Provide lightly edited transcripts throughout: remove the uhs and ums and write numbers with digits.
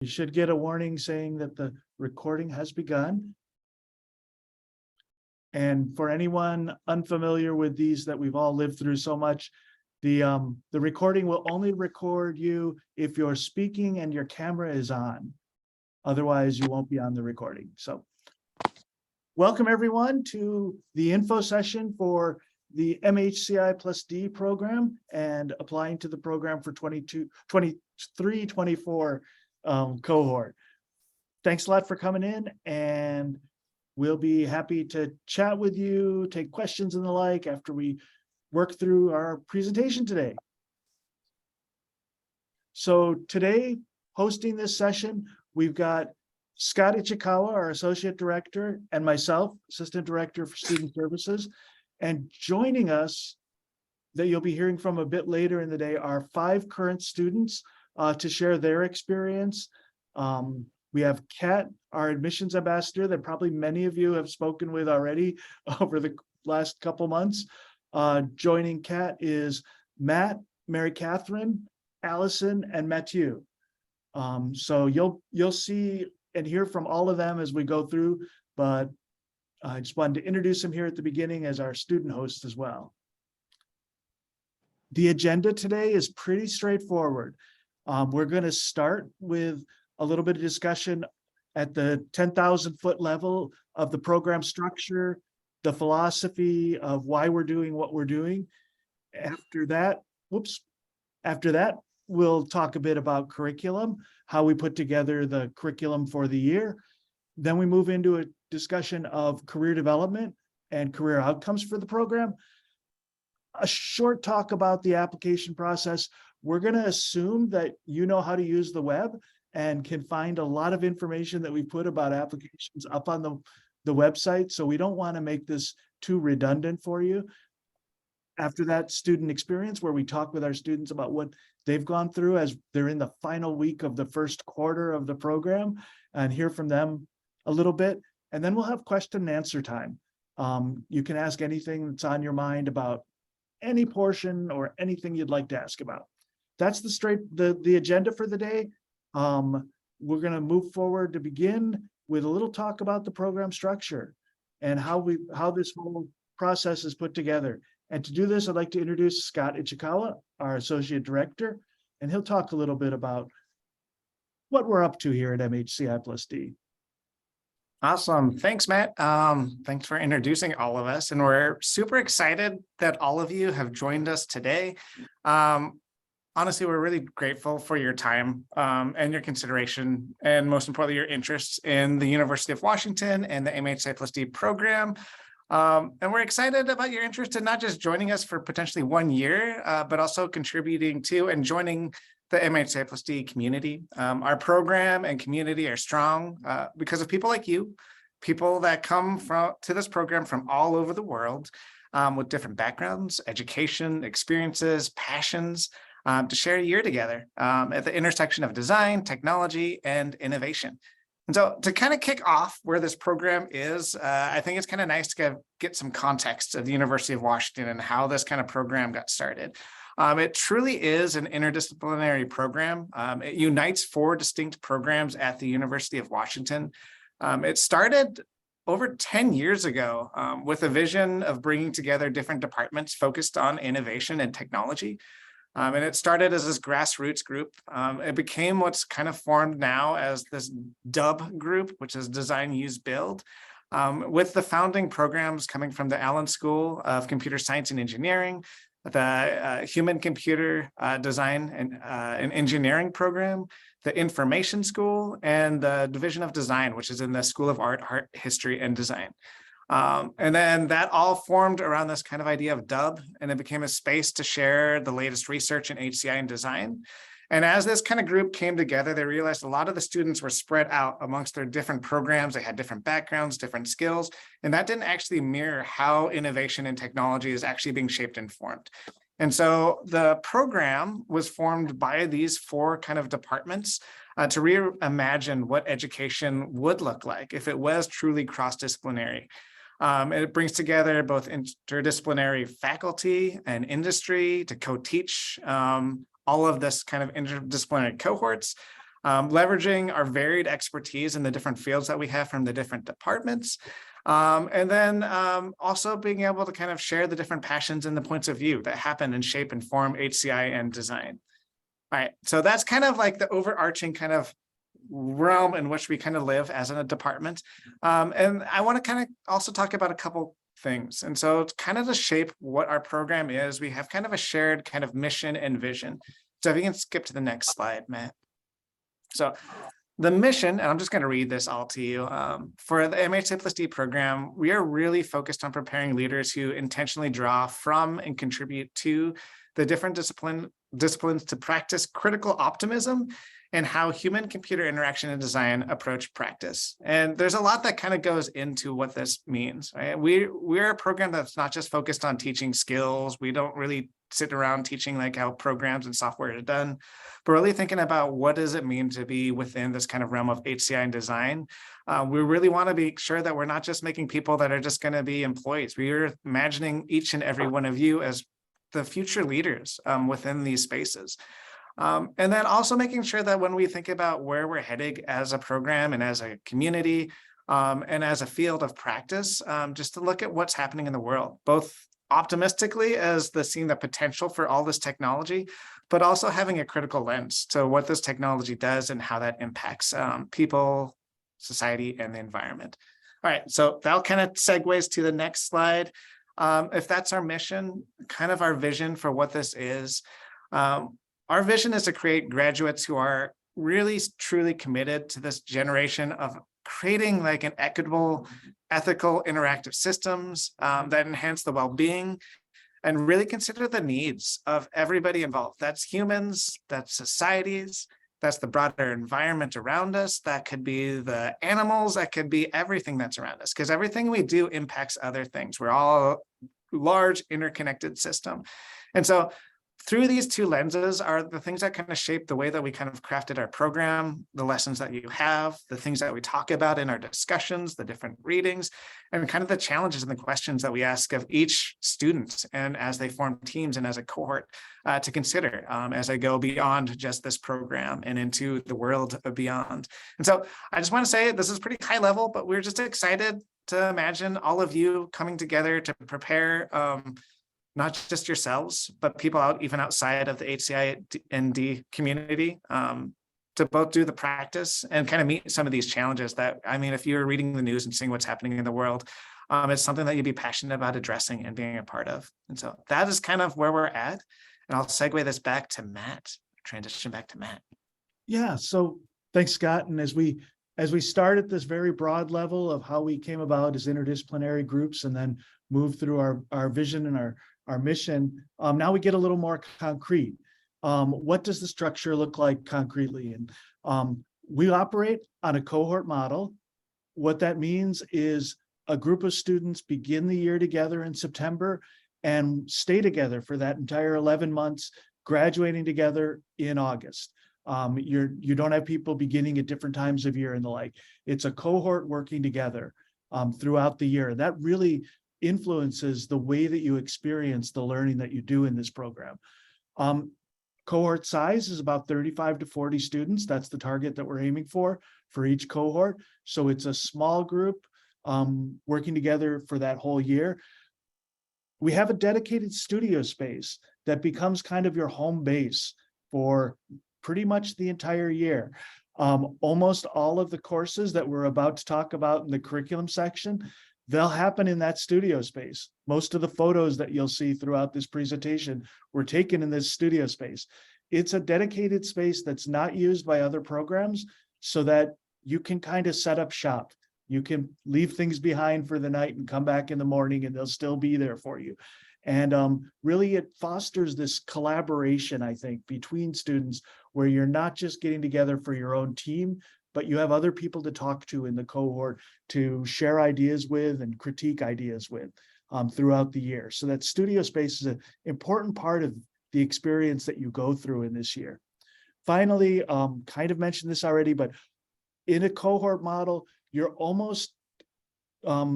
You should get a warning saying that the recording has begun. And for anyone unfamiliar with these that we've all lived through so much, the recording will only record you if you're speaking and your camera is on. Otherwise, you won't be on the recording. So welcome everyone to the info session for the MHCI+D program and applying to the program for 23-24 cohort. Thanks a lot for coming in, and we'll be happy to chat with you, take questions and the like after we work through our presentation today. So today, hosting this session, we've got Scott Ichikawa, our Associate Director, and myself, Assistant Director for Student Services. And joining us, that you'll be hearing from a bit later in the day, are 5 current students to share their experience. We have Kat, our admissions ambassador, that probably many of you have spoken with already over the last couple months. Joining Kat is Matt, Mary Catherine, Allison, and Matthew. So you'll see and hear from all of them as we go through, but I just wanted to introduce him here at the beginning as our student host as well. The agenda today is pretty straightforward. We're going to start with a little bit of discussion at the 10,000-foot level of the program structure, the philosophy of why we're doing what we're doing. After that, we'll talk a bit about curriculum, how we put together the curriculum for the year. Then we move into a discussion of career development and career outcomes for the program. A short talk about the application process. We're going to assume that you know how to use the web and can find a lot of information that we put about applications up on the website. So we don't want to make this too redundant for you. After that, student experience, where we talk with our students about what they've gone through as they're in the final week of the first quarter of the program, and hear from them a little bit. And then we'll have question and answer time. You can ask anything that's on your mind about any portion or anything you'd like to ask about. That's the agenda for the day. We're going to move forward to begin with a little talk about the program structure and how this whole process is put together. And to do this, I'd like to introduce Scott Ichikawa, our Associate Director, and he'll talk a little bit about what we're up to here at MHCI+D. Awesome. Thanks, Matt. Thanks for introducing all of us. And we're super excited that all of you have joined us today. Honestly, we're really grateful for your time and your consideration, and most importantly, your interest in the University of Washington and the MHCI+D program. And we're excited about your interest in not just joining us for potentially 1 year, but also contributing to and joining the MHCI+D community. Our program and community are strong because of people like you, people that come to this program from all over the world with different backgrounds, education, experiences, passions, to share a year together at the intersection of design, technology, and innovation. And so to kind of kick off where this program is, I think it's kind of nice to get some context of the University of Washington and how this kind of program got started. It truly is an interdisciplinary program. It unites 4 distinct programs at the University of Washington. It started over 10 years ago with a vision of bringing together different departments focused on innovation and technology. And it started as this grassroots group. It became what's kind of formed now as this DUB group, which is Design, Use, Build, with the founding programs coming from the Allen School of Computer Science and Engineering, the Human Computer Design and Engineering program, the Information School, and the Division of Design, which is in the School of Art, History, and Design. And then that all formed around this kind of idea of DUB, and it became a space to share the latest research in HCI and design. And as this kind of group came together, they realized a lot of the students were spread out amongst their different programs. They had different backgrounds, different skills, and that didn't actually mirror how innovation and technology is actually being shaped and formed. And so the program was formed by these 4 kind of departments to reimagine what education would look like if it was truly cross-disciplinary. It brings together both interdisciplinary faculty and industry to co-teach all of this kind of interdisciplinary cohorts. leveraging our varied expertise in the different fields that we have from the different departments. And then also being able to kind of share the different passions and the points of view that happen and shape and form HCI and design. All right, so that's kind of like the overarching kind of realm in which we kind of live as a department. And I want to kind of also talk about a couple things. And so it's kind of to shape what our program is. We have kind of a shared kind of mission and vision. So if you can skip to the next slide, Matt. So the mission, and I'm just going to read this all to you. For the MHCI+D program, we are really focused on preparing leaders who intentionally draw from and contribute to the different disciplines to practice critical optimism and how human-computer interaction and design approach practice. And there's a lot that kind of goes into what this means, right? We're a program that's not just focused on teaching skills. We don't really sit around teaching like how programs and software are done, but really thinking about what does it mean to be within this kind of realm of HCI and design. We really want to be sure that we're not just making people that are just going to be employees. We are imagining each and every one of you as the future leaders within these spaces. And then also making sure that when we think about where we're heading as a program and as a community and as a field of practice, just to look at what's happening in the world, both optimistically as seeing the potential for all this technology, but also having a critical lens to what this technology does and how that impacts people, society, and the environment. All right, so that kind of segues to the next slide. If that's our mission, kind of our vision for what this is, our vision is to create graduates who are really truly committed to this generation of creating like an equitable, ethical, interactive systems that enhance the well-being and really consider the needs of everybody involved. That's humans, that's societies, that's the broader environment around us, that could be the animals, that could be everything that's around us, because everything we do impacts other things. We're all a large interconnected system. And so through these two lenses are the things that kind of shape the way that we kind of crafted our program, the lessons that you have, the things that we talk about in our discussions, the different readings, and kind of the challenges and the questions that we ask of each student and as they form teams and as a cohort to consider as they go beyond just this program and into the world beyond. And so I just want to say this is pretty high level, but we're just excited to imagine all of you coming together to prepare not just yourselves, but people out even outside of the HCI&D community to both do the practice and kind of meet some of these challenges that, I mean, if you're reading the news and seeing what's happening in the world, it's something that you'd be passionate about addressing and being a part of. And so that is kind of where we're at. And I'll segue this back to Matt, transition back to Matt. Yeah, so thanks, Scott. And as we start at this very broad level of how we came about as interdisciplinary groups and then move through our vision and our mission, now we get a little more concrete. What does the structure look like concretely? And we operate on a cohort model. What that means is a group of students begin the year together in September and stay together for that entire 11 months, graduating together in August. You don't have people beginning at different times of year and the like. It's a cohort working together throughout the year. That really influences the way that you experience the learning that you do in this program. Cohort size is about 35 to 40 students. That's the target that we're aiming for each cohort. So it's a small group working together for that whole year. We have a dedicated studio space that becomes kind of your home base for pretty much the entire year. Almost all of the courses that we're about to talk about in the curriculum section, they'll happen in that studio space. Most of the photos that you'll see throughout this presentation were taken in this studio space. It's a dedicated space that's not used by other programs so that you can kind of set up shop. You can leave things behind for the night and come back in the morning and they'll still be there for you. And really it fosters this collaboration, I think, between students where you're not just getting together for your own team, but you have other people to talk to in the cohort to share ideas with and critique ideas with throughout the year. So that studio space is an important part of the experience that you go through in this year. Finally, kind of mentioned this already, but in a cohort model, you're almost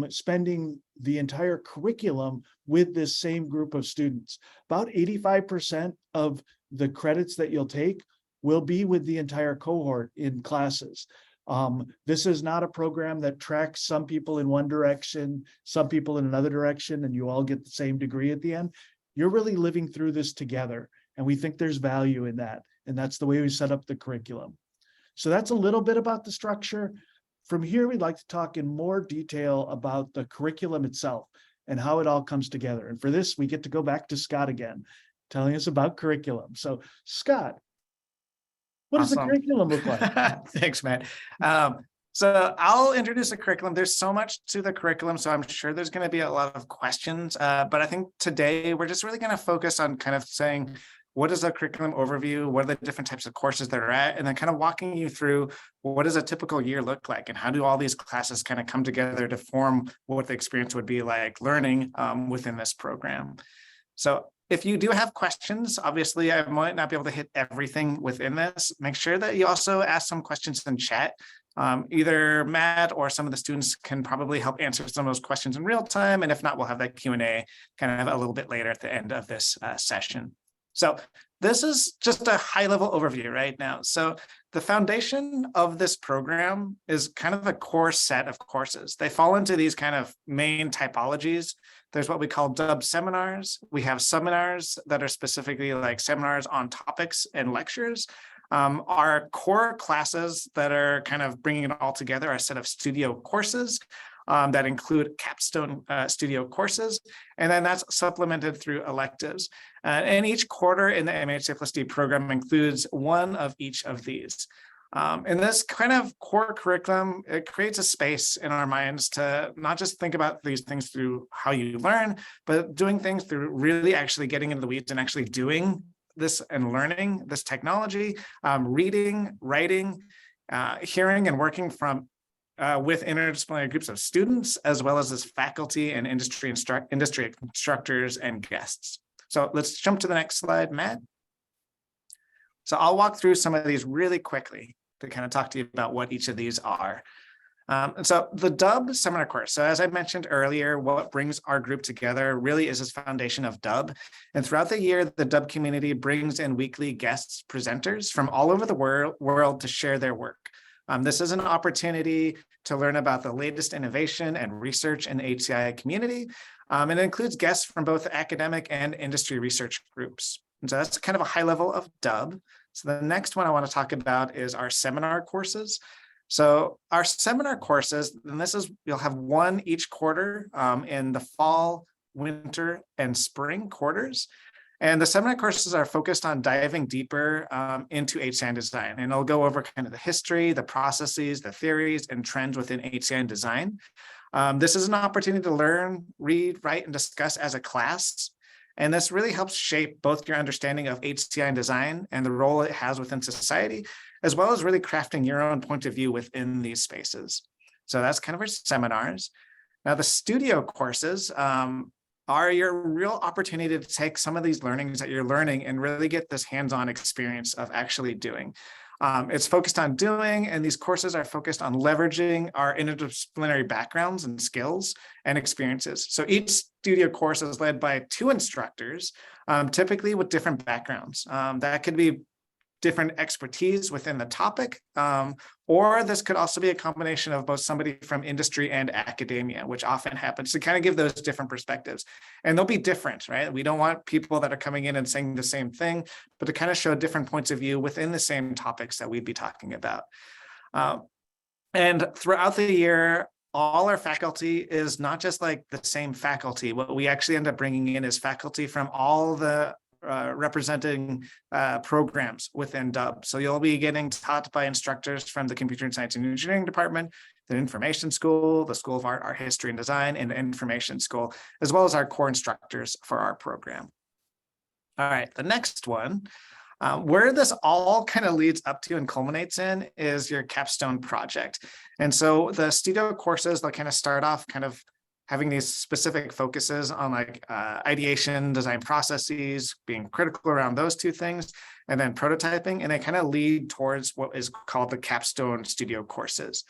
spending the entire curriculum with this same group of students. About 85% of the credits that you'll take will be with the entire cohort in classes. This is not a program that tracks some people in one direction, some people in another direction, and you all get the same degree at the end. You're really living through this together, and we think there's value in that. And that's the way we set up the curriculum. So that's a little bit about the structure. From here, we'd like to talk in more detail about the curriculum itself and how it all comes together. And for this, we get to go back to Scott again, telling us about curriculum. So Scott, what does the Awesome. curriculum look like? Thanks, Matt. So I'll introduce the curriculum. There's so much to the curriculum, so I'm sure there's going to be a lot of questions. But I think today we're just really going to focus on kind of saying, what is the curriculum overview? What are the different types of courses that are at? And then kind of walking you through what does a typical year look like? And how do all these classes kind of come together to form what the experience would be like learning within this program? So if you do have questions, obviously I might not be able to hit everything within this. Make sure that you also ask some questions in chat. Either Matt or some of the students can probably help answer some of those questions in real time. And if not, we'll have that Q&A kind of a little bit later at the end of this session. So this is just a high level overview right now. So the foundation of this program is kind of a core set of courses. They fall into these kind of main typologies. There's what we call DUB seminars. We have seminars that are specifically like seminars on topics and lectures. Our core classes that are kind of bringing it all together are a set of studio courses that include capstone studio courses, and then that's supplemented through electives. And each quarter in the MHCI+D program includes one of each of these. And this kind of core curriculum, it creates a space in our minds to not just think about these things through how you learn, but doing things through really actually getting into the weeds and actually doing this and learning this technology, reading, writing, hearing and working from with interdisciplinary groups of students, as well as faculty and industry instructors and guests. So let's jump to the next slide, Matt. So I'll walk through some of these really quickly to kind of talk to you about what each of these are. And so the DUB seminar course. So as I mentioned earlier, what brings our group together really is this foundation of DUB. And throughout the year, the DUB community brings in weekly guests, presenters from all over the world to share their work. This is an opportunity to learn about the latest innovation and research in the HCI community. And it includes guests from both academic and industry research groups. And so that's kind of a high level of DUB. So the next one I want to talk about is our seminar courses. So our seminar courses, and this is, you'll have one each quarter in the fall, winter, and spring quarters. And the seminar courses are focused on diving deeper into HCI design. And I'll go over kind of the history, the processes, the theories, and trends within HCI design. This is an opportunity to learn, read, write, and discuss as a class. And this really helps shape both your understanding of HCI design and the role it has within society, as well as really crafting your own point of view within these spaces. So that's kind of our seminars. Now, the studio courses are your real opportunity to take some of these learnings that you're learning and really get this hands-on experience of actually doing. It's focused on doing, and these courses are focused on leveraging our interdisciplinary backgrounds and skills and experiences. So each studio course is led by 2 instructors, typically with different backgrounds. That could be different expertise within the topic, or this could also be a combination of both somebody from industry and academia, which often happens, to kind of give those different perspectives. And they'll be different, right? We don't want people that are coming in and saying the same thing, but to kind of show different points of view within the same topics that we'd be talking about. And throughout the year, all our faculty is not just like the same faculty. What we actually end up bringing in is faculty from all the representing programs within DUB. So you'll be getting taught by instructors from the Computer Science and Engineering Department, the Information School, the School of Art, History, and Design, and the Information School, as well as our core instructors for our program. All right, the next one, where this all kind of leads up to and culminates in is your capstone project. And so the studio courses, they'll kind of start off kind of having these specific focuses on like ideation, design processes, being critical around those 2 things, and then prototyping, and they kind of lead towards what is called the capstone studio courses.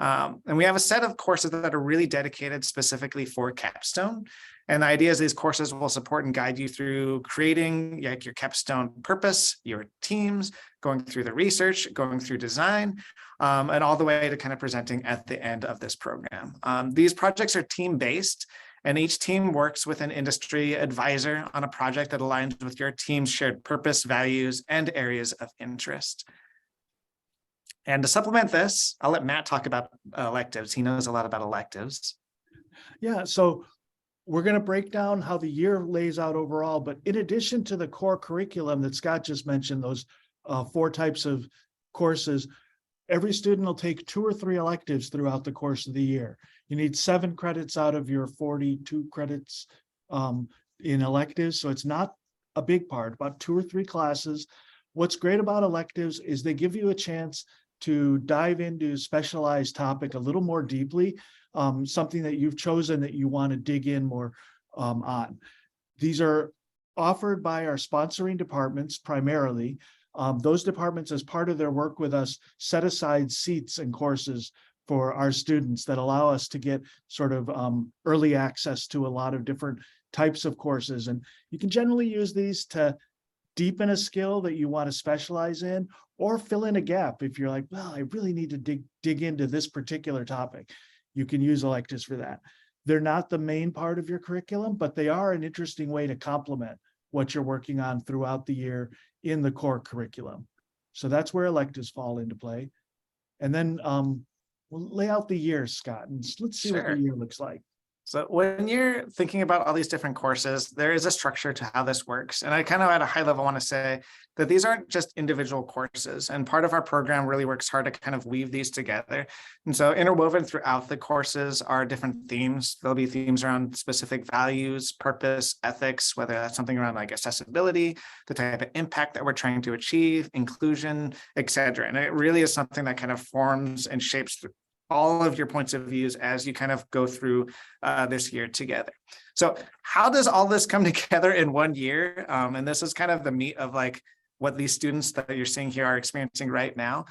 And we have a set of courses that are really dedicated specifically for capstone. And the idea is these courses will support and guide you through creating like your capstone purpose, your teams, going through the research, going through design, and all the way to kind of presenting at the end of this program. These projects are team-based, and each team works with an industry advisor on a project that aligns with your team's shared purpose, values, and areas of interest. And to supplement this, I'll let Matt talk about electives. He knows a lot about electives. Yeah, so we're going to break down how the year lays out overall, but in addition to the core curriculum that Scott just mentioned, those 4 types of courses, every student will take 2 or 3 electives throughout the course of the year. You need 7 credits out of your 42 credits in electives, so it's not a big part, about 2 or 3 classes. What's great about electives is they give you a chance to dive into a specialized topic a little more deeply, something that you've chosen that you want to dig in more on. These are offered by our sponsoring departments primarily. Those departments, as part of their work with us, set aside seats and courses for our students that allow us to get sort of early access to a lot of different types of courses. And you can generally use these to deepen a skill that you want to specialize in, or fill in a gap if you're like, well, I really need to dig into this particular topic. You can use electives for that. They're not the main part of your curriculum, but they are an interesting way to complement what you're working on throughout the year in the core curriculum. So that's where electives fall into play. And then we'll lay out the year, Scott, and let's see what the year looks like. So when you're thinking about all these different courses, there is a structure to how this works. And I kind of at a high level want to say that these aren't just individual courses. And part of our program really works hard to kind of weave these together. And so interwoven throughout the courses are different themes. There'll be themes around specific values, purpose, ethics, whether that's something around like accessibility, the type of impact that we're trying to achieve, inclusion, et cetera. And it really is something that kind of forms and shapes all of your points of views as you kind of go through this year together. So how does all this come together in one year? And this is kind of the meat of like what these students that you're seeing here are experiencing right now.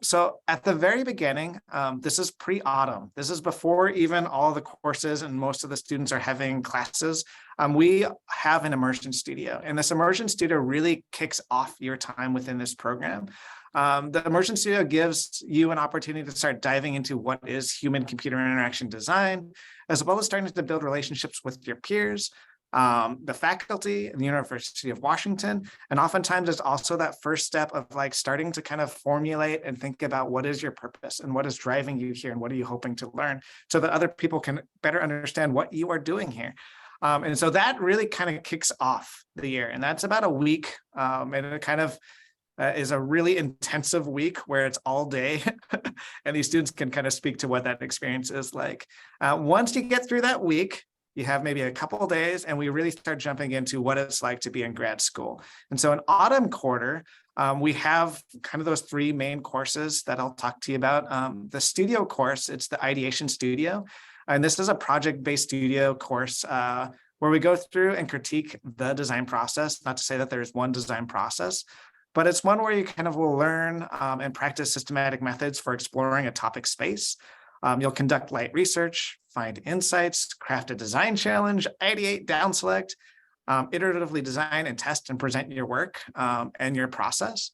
So at the very beginning, this is pre-autumn. This is before even all the courses and most of the students are having classes. We have an immersion studio, and this immersion studio really kicks off your time within this program. The immersion studio gives you an opportunity to start diving into what is human-computer interaction design, as well as starting to build relationships with your peers, the faculty in the University of Washington. And oftentimes it's also that first step of like starting to kind of formulate and think about what is your purpose and what is driving you here and what are you hoping to learn, so that other people can better understand what you are doing here. And so that really kind of kicks off the year, and that's about a week. And it kind of is a really intensive week where it's all day and these students can kind of speak to what that experience is like. Once you get through that week, you have maybe a couple of days and we really start jumping into what it's like to be in grad school. And so in autumn quarter, we have kind of those 3 main courses that I'll talk to you about. The studio course, it's the ideation studio. And this is a project-based studio course where we go through and critique the design process. Not to say that there's one design process, but it's one where you kind of will learn and practice systematic methods for exploring a topic space. You'll conduct light research, find insights, craft a design challenge, ideate, down select, iteratively design and test and present your work and your process.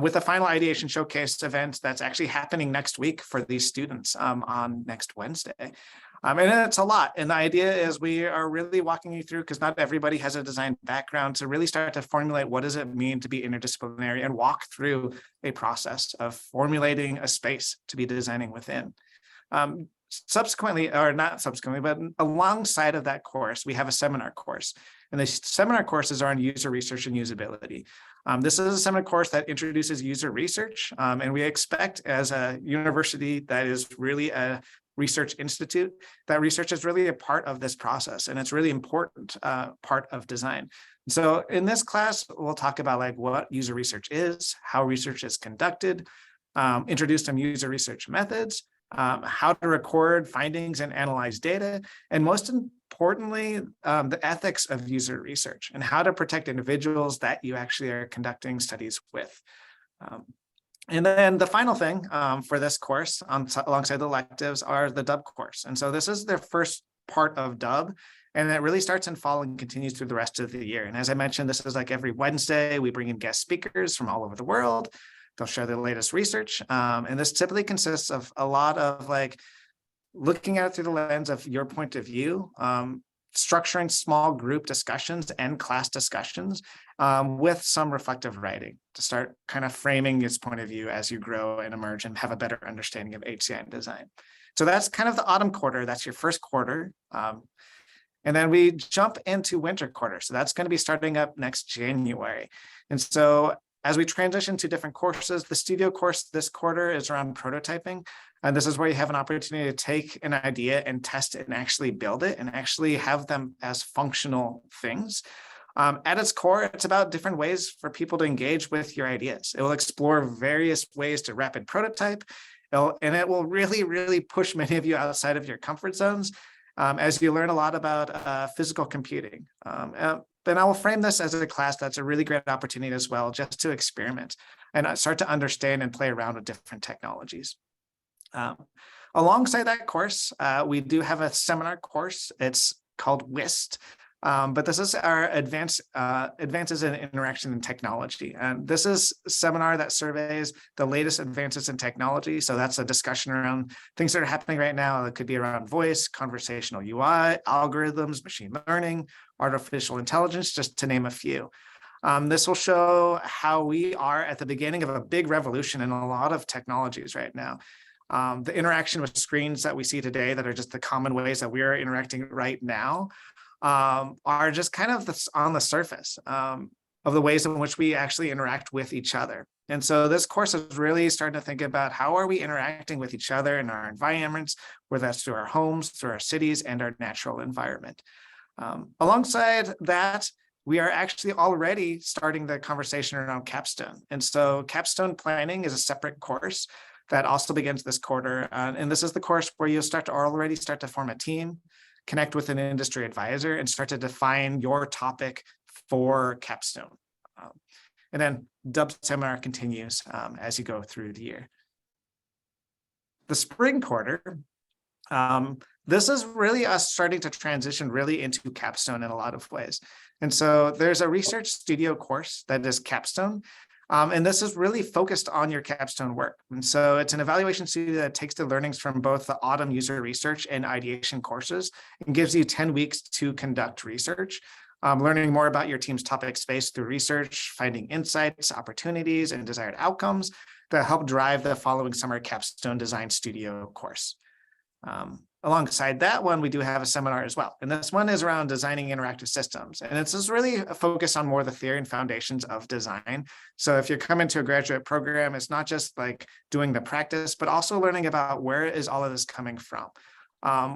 With a final ideation showcase event that's actually happening next week for these students on next Wednesday. And it's a lot. And the idea is we are really walking you through, because not everybody has a design background, to really start to formulate what does it mean to be interdisciplinary and walk through a process of formulating a space to be designing within. Subsequently, or not subsequently, but alongside of that course, we have a seminar course. And the seminar courses are on user research and usability. This is a seminar course that introduces user research. And we expect, as a university that is really a research institute, that research is really a part of this process, and it's really important part of design. So in this class, we'll talk about like what user research is, how research is conducted, introduce some user research methods, how to record findings and analyze data, and most importantly, the ethics of user research and how to protect individuals that you actually are conducting studies with. And then the final thing for this course alongside the electives are the Dub course. And so this is their first part of Dub, and it really starts in fall and continues through the rest of the year. And as I mentioned, this is like every Wednesday, we bring in guest speakers from all over the world. They'll share their latest research. And this typically consists of a lot of like looking at it through the lens of your point of view, structuring small group discussions and class discussions with some reflective writing to start kind of framing its point of view as you grow and emerge and have a better understanding of HCI and design. So that's kind of the autumn quarter. That's your first quarter. And then we jump into winter quarter. So that's going to be starting up next January. And so as we transition to different courses, the studio course this quarter is around prototyping. And this is where you have an opportunity to take an idea and test it and actually build it and actually have them as functional things. At its core, it's about different ways for people to engage with your ideas. It will explore various ways to rapid prototype, and it will really, really push many of you outside of your comfort zones as you learn a lot about physical computing. But I will frame this as a class that's a really great opportunity as well, just to experiment and start to understand and play around with different technologies. Alongside that course, we do have a seminar course. It's called WIST, but this is our advances in interaction and technology. And this is a seminar that surveys the latest advances in technology. So that's a discussion around things that are happening right now. That could be around voice, conversational UI, algorithms, machine learning, artificial intelligence, just to name a few. This will show how we are at the beginning of a big revolution in a lot of technologies right now. The interaction with screens that we see today that are just the common ways that we are interacting right now are just kind of on the surface of the ways in which we actually interact with each other. And so this course is really starting to think about how are we interacting with each other in our environments, whether that's through our homes, through our cities, and our natural environment. Alongside that, we are actually already starting the conversation around capstone. And so capstone planning is a separate course that also begins this quarter. And this is the course where you'll already start to form a team, connect with an industry advisor, and start to define your topic for capstone. And then Dub seminar continues as you go through the year. The spring quarter, this is really us starting to transition really into capstone in a lot of ways. And so there's a research studio course that is capstone. And this is really focused on your capstone work. And so it's an evaluation studio that takes the learnings from both the autumn user research and ideation courses and gives you 10 weeks to conduct research, learning more about your team's topic space through research, finding insights, opportunities, and desired outcomes that help drive the following summer capstone design studio course. Alongside that one, we do have a seminar as well. And this one is around designing interactive systems. And it's just really a focus on more the theory and foundations of design. So if you're coming to a graduate program, it's not just like doing the practice, but also learning about where is all of this coming from.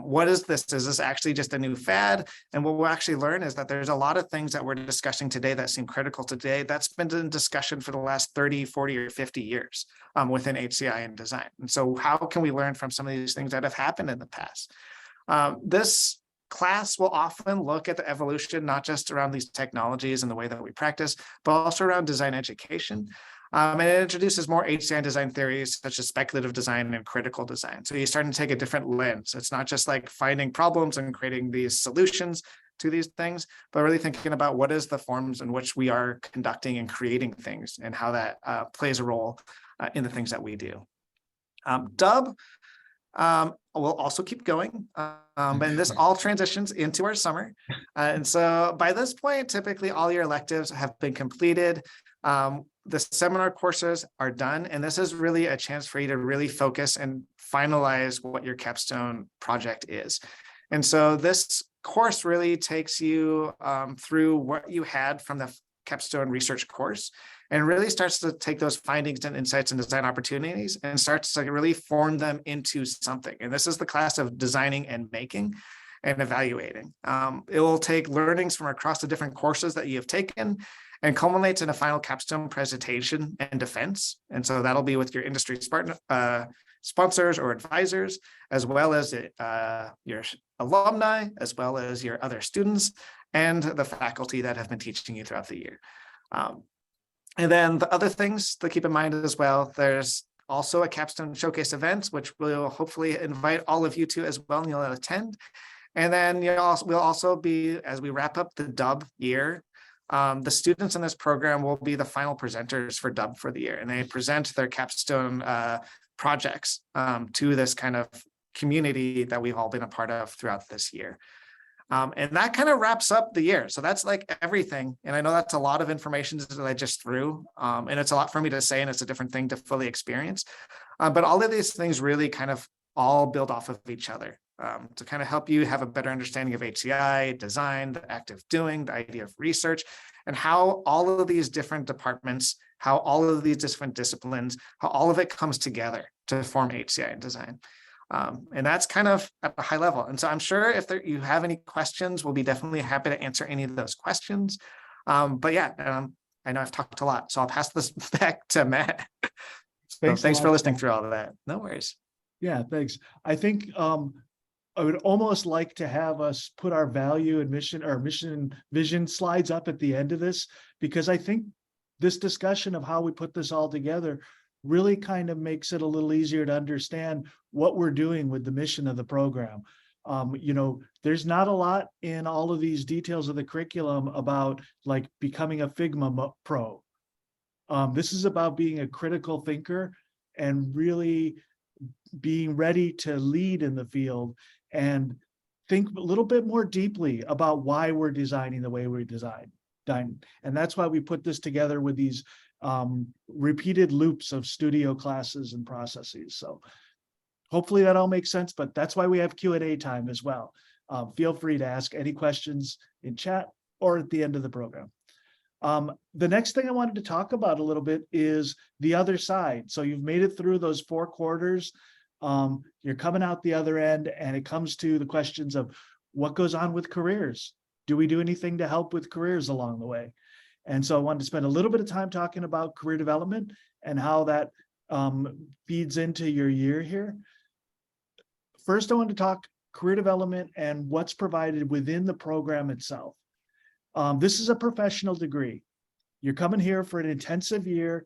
What is this? Is this actually just a new fad? And what we'll actually learn is that there's a lot of things that we're discussing today that seem critical today that's been in discussion for the last 30, 40, or 50 years within HCI and design. And so how can we learn from some of these things that have happened in the past? This class will often look at the evolution, not just around these technologies and the way that we practice, but also around design education. And it introduces more HCI design theories such as speculative design and critical design. So you're starting to take a different lens. It's not just like finding problems and creating these solutions to these things, but really thinking about what is the forms in which we are conducting and creating things and how that plays a role in the things that we do. Dub will also keep going, and this all transitions into our summer. And so by this point, typically all your electives have been completed. The seminar courses are done, and this is really a chance for you to really focus and finalize what your capstone project is. And so this course really takes you through what you had from the capstone research course and really starts to take those findings and insights and design opportunities and starts to really form them into something. And this is the class of designing and making and evaluating. It will take learnings from across the different courses that you have taken and culminates in a final capstone presentation and defense. And so that'll be with your industry sponsors or advisors, as well as your alumni, as well as your other students and the faculty that have been teaching you throughout the year. And then the other things to keep in mind as well, there's also a capstone showcase event, which we'll hopefully invite all of you to as well, and you'll attend. And then we'll also be, as we wrap up the Dub year, the students in this program will be the final presenters for Dub for the year, and they present their capstone projects to this kind of community that we've all been a part of throughout this year. And that kind of wraps up the year. So that's like everything. And I know that's a lot of information that I just threw. And it's a lot for me to say, and it's a different thing to fully experience. But all of these things really kind of all build off of each other to kind of help you have a better understanding of HCI, design, the active doing, the idea of research, and how all of these different departments, how all of these different disciplines, how all of it comes together to form HCI and design. And that's kind of at a high level. And so I'm sure if you have any questions, we'll be definitely happy to answer any of those questions. But yeah, I know I've talked a lot, so I'll pass this back to Matt. Thanks for listening through all of that. No worries. Yeah, thanks. I think I would almost like to have us put our value and mission or mission and vision slides up at the end of this, because I think this discussion of how we put this all together really kind of makes it a little easier to understand what we're doing with the mission of the program. You know, there's not a lot in all of these details of the curriculum about like becoming a Figma pro. This is about being a critical thinker and really being ready to lead in the field and think a little bit more deeply about why we're designing the way we design. And that's why we put this together with these repeated loops of studio classes and processes. So hopefully that all makes sense, but that's why we have Q&A time as well. Feel free to ask any questions in chat or at the end of the program. The next thing I wanted to talk about a little bit is the other side. So you've made it through those 4 quarters. You're coming out the other end, and it comes to the questions of what goes on with careers. Do we do anything to help with careers along the way? And so I wanted to spend a little bit of time talking about career development and how that feeds into your year here. First, I want to talk career development and what's provided within the program itself. This is a professional degree. You're coming here for an intensive year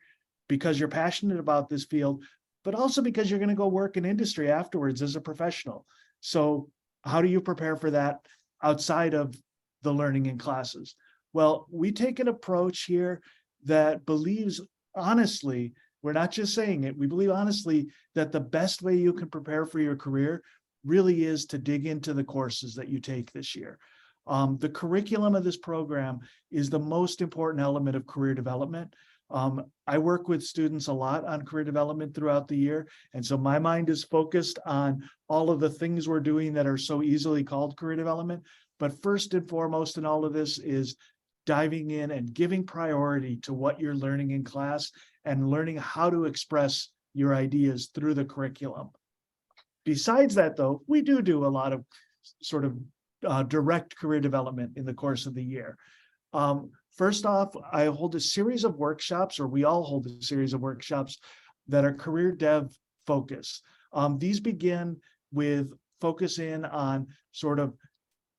because you're passionate about this field, but also because you're going to go work in industry afterwards as a professional. So how do you prepare for that outside of the learning in classes? Well, we take an approach here that believes honestly, we're not just saying it, we believe honestly that the best way you can prepare for your career really is to dig into the courses that you take this year. The curriculum of this program is the most important element of career development. I work with students a lot on career development throughout the year. And so my mind is focused on all of the things we're doing that are so easily called career development. But first and foremost in all of this is diving in and giving priority to what you're learning in class and learning how to express your ideas through the curriculum. Besides that, though, we do a lot of sort of direct career development in the course of the year. First off, I hold a series of workshops, or we all hold a series of workshops that are career dev focused. These begin with focus in on sort of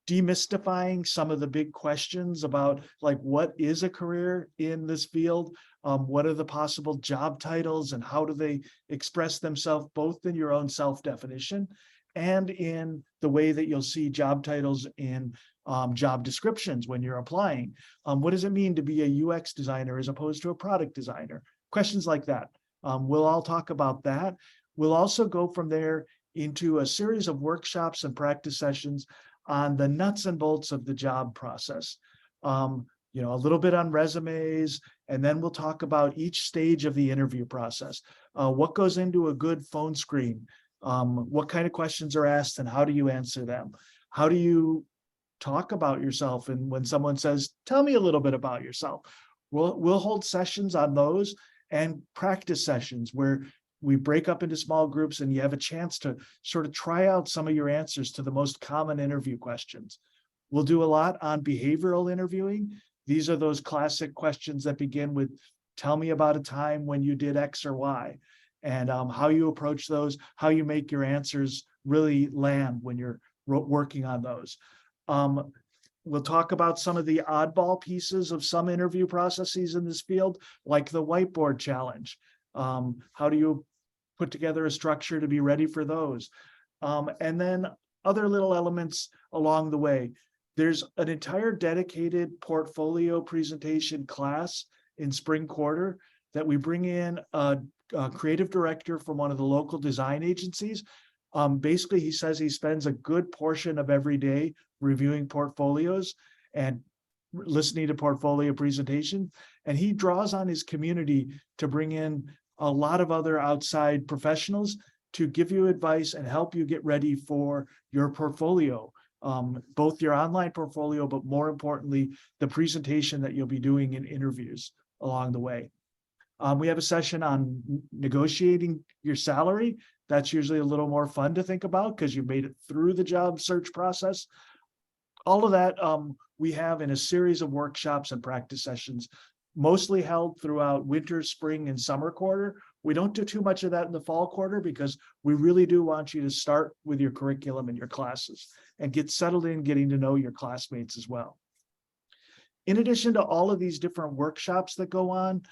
demystifying some of the big questions about like what is a career in this field, what are the possible job titles and how do they express themselves both in your own self-definition and in the way that you'll see job titles in job descriptions when you're applying. What does it mean to be a UX designer as opposed to a product designer? Questions like that. We'll all talk about that. We'll also go from there into a series of workshops and practice sessions on the nuts and bolts of the job process. You know, a little bit on resumes, and then we'll talk about each stage of the interview process. What goes into a good phone screen? What kind of questions are asked and how do you answer them? How do you talk about yourself? And when someone says, tell me a little bit about yourself, we'll hold sessions on those and practice sessions where we break up into small groups and you have a chance to sort of try out some of your answers to the most common interview questions. We'll do a lot on behavioral interviewing. These are those classic questions that begin with, tell me about a time when you did X or Y, and how you approach those, how you make your answers really land when you're working on those. We'll talk about some of the oddball pieces of some interview processes in this field, like the whiteboard challenge. How do you put together a structure to be ready for those? And then other little elements along the way. There's an entire dedicated portfolio presentation class in spring quarter that we bring in a creative director from one of the local design agencies. Basically, he says he spends a good portion of every day reviewing portfolios and listening to portfolio presentation. And he draws on his community to bring in a lot of other outside professionals to give you advice and help you get ready for your portfolio, both your online portfolio, but more importantly, the presentation that you'll be doing in interviews along the way. We have a session on negotiating your salary. That's usually a little more fun to think about because you made it through the job search process. All of that we have in a series of workshops and practice sessions, mostly held throughout winter, spring, and summer quarter. We don't do too much of that in the fall quarter because we really do want you to start with your curriculum and your classes and get settled in, getting to know your classmates as well. In addition to all of these different workshops that go on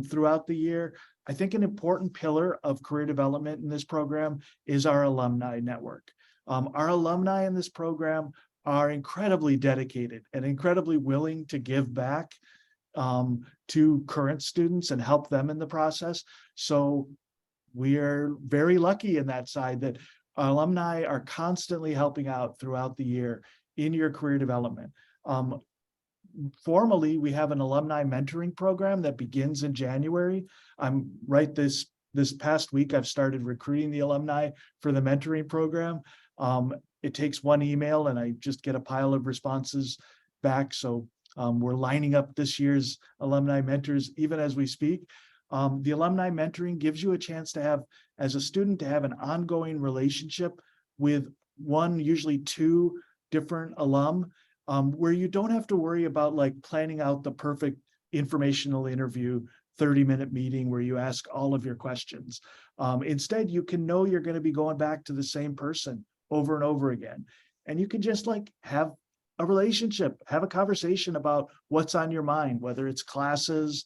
throughout the year, I think an important pillar of career development in this program is our alumni network. Our alumni in this program are incredibly dedicated and incredibly willing to give back to current students and help them in the process. So we are very lucky in that side that our alumni are constantly helping out throughout the year in your career development. Formally, we have an alumni mentoring program that begins in January. I'm right this past week, I've started recruiting the alumni for the mentoring program. It takes one email and I just get a pile of responses back. So we're lining up this year's alumni mentors even as we speak. The alumni mentoring gives you a chance to have, as a student, to have an ongoing relationship with one, usually two different alum, where you don't have to worry about like planning out the perfect informational interview, 30-minute meeting where you ask all of your questions. Instead, you can know you're going to be going back to the same person over and over again. And you can just like have a relationship, have a conversation about what's on your mind, whether it's classes,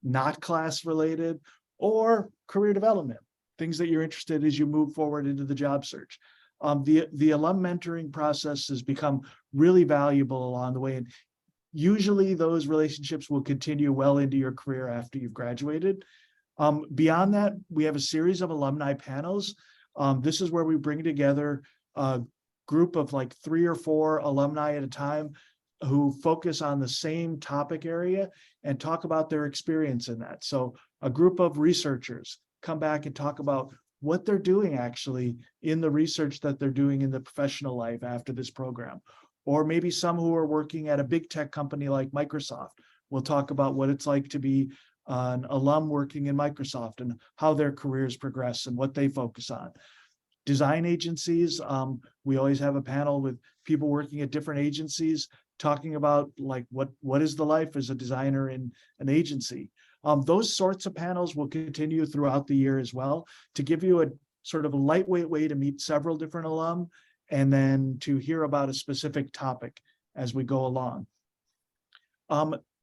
not class related, or career development, things that you're interested in as you move forward into the job search. The alum mentoring process has become really valuable along the way. And usually those relationships will continue well into your career after you've graduated. Beyond that, we have a series of alumni panels. This is where we bring together a group of like 3 or 4 alumni at a time who focus on the same topic area and talk about their experience in that. So a group of researchers come back and talk about what they're doing actually in the research that they're doing in the professional life after this program. Or maybe some who are working at a big tech company like Microsoft will talk about what it's like to be an alum working in Microsoft and how their careers progress and what they focus on. Design agencies, we always have a panel with people working at different agencies talking about like what is the life as a designer in an agency. Those sorts of panels will continue throughout the year as well to give you a sort of a lightweight way to meet several different alum and then to hear about a specific topic as we go along.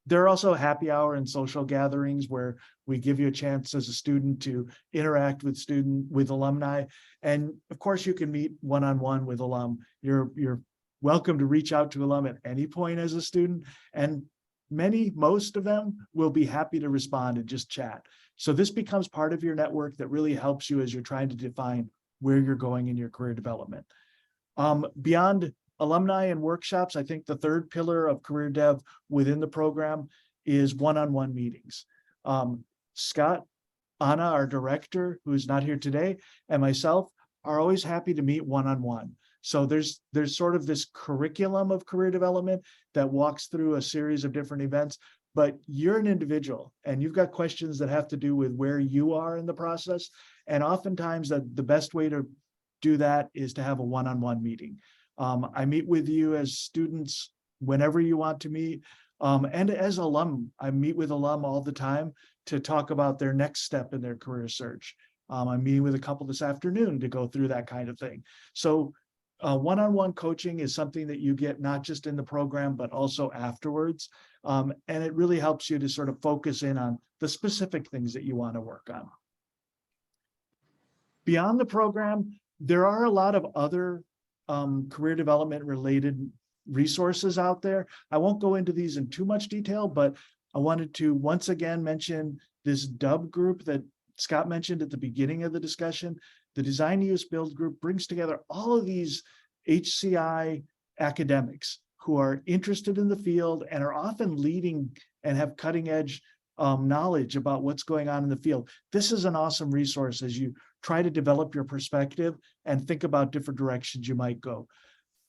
There are also happy hour and social gatherings where we give you a chance as a student to interact with alumni. And of course, you can meet one-on-one with alum. You're welcome to reach out to alum at any point as a student. And most of them will be happy to respond and just chat. So this becomes part of your network that really helps you as you're trying to define where you're going in your career development. Beyond alumni and workshops, I think the third pillar of career dev within the program is one-on-one meetings. Scott, Anna, our director, who's not here today, and myself are always happy to meet one-on-one. So there's sort of this curriculum of career development that walks through a series of different events, but you're an individual and you've got questions that have to do with where you are in the process. And oftentimes the best way to do that is to have a one-on-one meeting. I meet with you as students whenever you want to meet. And as alum, I meet with alum all the time to talk about their next step in their career search. I'm meeting with a couple this afternoon to go through that kind of thing. So one-on-one coaching is something that you get not just in the program, but also afterwards. And it really helps you to sort of focus in on the specific things that you want to work on. Beyond the program, there are a lot of other career development related resources out there. I won't go into these in too much detail, but I wanted to once again mention this DUB group that Scott mentioned at the beginning of the discussion. The Design, Use, Build group brings together all of these HCI academics who are interested in the field and are often leading and have cutting edge knowledge about what's going on in the field. This is an awesome resource as you try to develop your perspective and think about different directions you might go.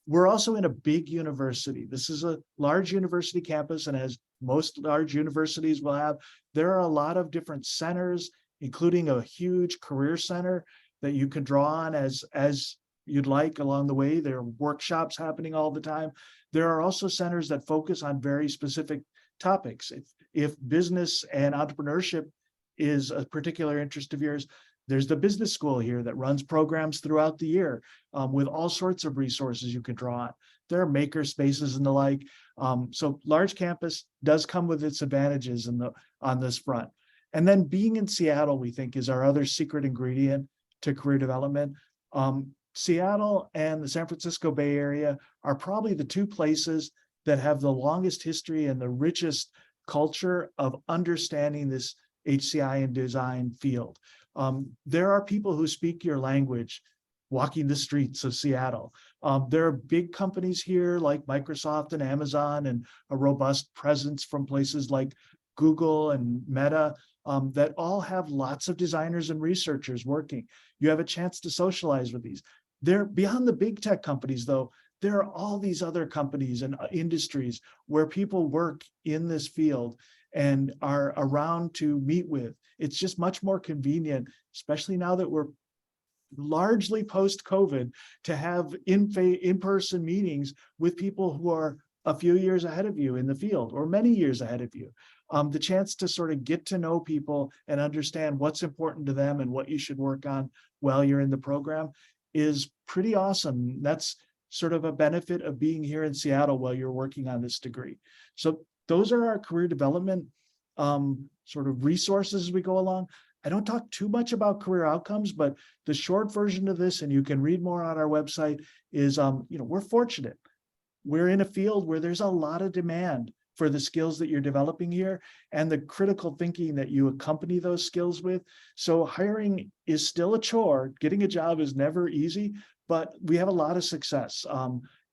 We're also in a big university. This is a large university campus, and as most large universities will have, there are a lot of different centers, including a huge career center that you can draw on as you'd like along the way. There are workshops happening all the time. There are also centers that focus on very specific topics. If business and entrepreneurship is a particular interest of yours, there's the business school here that runs programs throughout the year with all sorts of resources you can draw on. There are maker spaces and the like. So large campus does come with its advantages on this front. And then being in Seattle, we think, is our other secret ingredient to career development. Seattle and the San Francisco Bay Area are probably the two places that have the longest history and the richest culture of understanding this HCI and design field. There are people who speak your language walking the streets of Seattle. There are big companies here like Microsoft and Amazon, and a robust presence from places like Google and Meta that all have lots of designers and researchers working. You have a chance to socialize with these. They're beyond the big tech companies, though. There are all these other companies and industries where people work in this field and are around to meet with. It's just much more convenient, especially now that we're largely post-COVID, to have in-person meetings with people who are a few years ahead of you in the field or many years ahead of you. The chance to sort of get to know people and understand what's important to them and what you should work on while you're in the program is pretty awesome. That's sort of a benefit of being here in Seattle while you're working on this degree. So those are our career development sort of resources as we go along. I don't talk too much about career outcomes, but the short version of this, and you can read more on our website, is we're fortunate. We're in a field where there's a lot of demand for the skills that you're developing here and the critical thinking that you accompany those skills with. So hiring is still a chore. Getting a job is never easy, but we have a lot of success.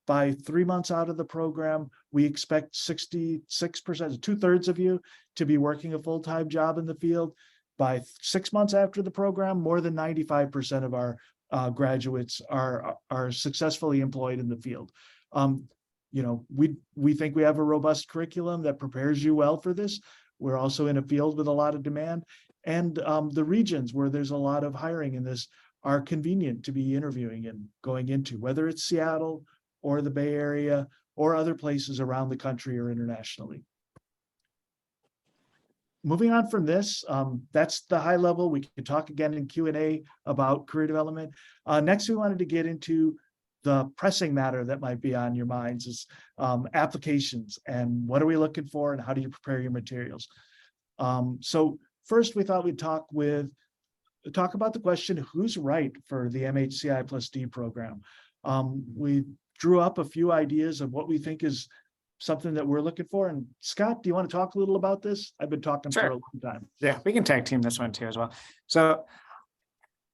By 3 months out of the program, we expect 66%, 2/3 of you to be working a full-time job in the field. By 6 months after the program, more than 95% of our graduates are successfully employed in the field. We think we have a robust curriculum that prepares you well for this. We're also in a field with a lot of demand, and the regions where there's a lot of hiring in this are convenient to be interviewing and going into, whether it's Seattle or the Bay Area or other places around the country or internationally. Moving on from this, that's the high level. We can talk again in Q&A about career development. Next, we wanted to get into the pressing matter that might be on your minds is applications and what are we looking for and how do you prepare your materials. So first, we thought we'd talk about the question, who's right for the MHCI+D program? We drew up a few ideas of what we think is something that we're looking for. And Scott, do you want to talk a little about this? I've been talking for a long time. Yeah, we can tag team this one too as well. So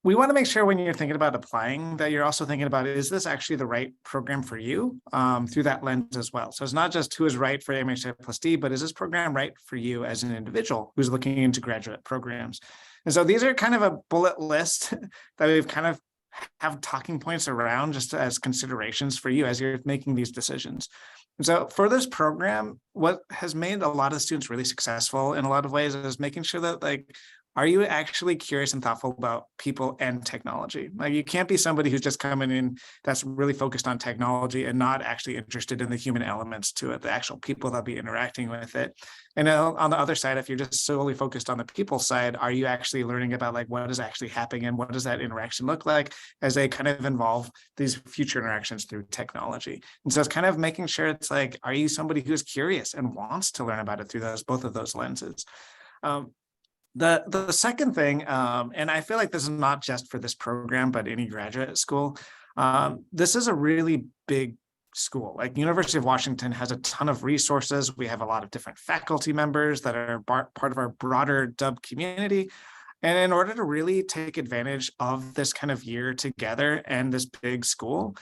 we want to make sure when you're thinking about applying that you're also thinking about, is this actually the right program for you through that lens as well? So it's not just who is right for MHCI+D, but is this program right for you as an individual who's looking into graduate programs? And so these are kind of a bullet list that we've kind of have talking points around just as considerations for you as you're making these decisions. And so for this program, what has made a lot of students really successful in a lot of ways is making sure that are you actually curious and thoughtful about people and technology? Like, you can't be somebody who's just coming in that's really focused on technology and not actually interested in the human elements to it, the actual people that'll be interacting with it. And on the other side, if you're just solely focused on the people side, are you actually learning about like what is actually happening and what does that interaction look like as they kind of involve these future interactions through technology? And so it's kind of making sure it's like, are you somebody who's curious and wants to learn about it through both of those lenses? The second thing, and I feel like this is not just for this program, but any graduate school, this is a really big school. Like, University of Washington has a ton of resources. We have a lot of different faculty members that are part of our broader Dub community. And in order to really take advantage of this kind of year together and this big school,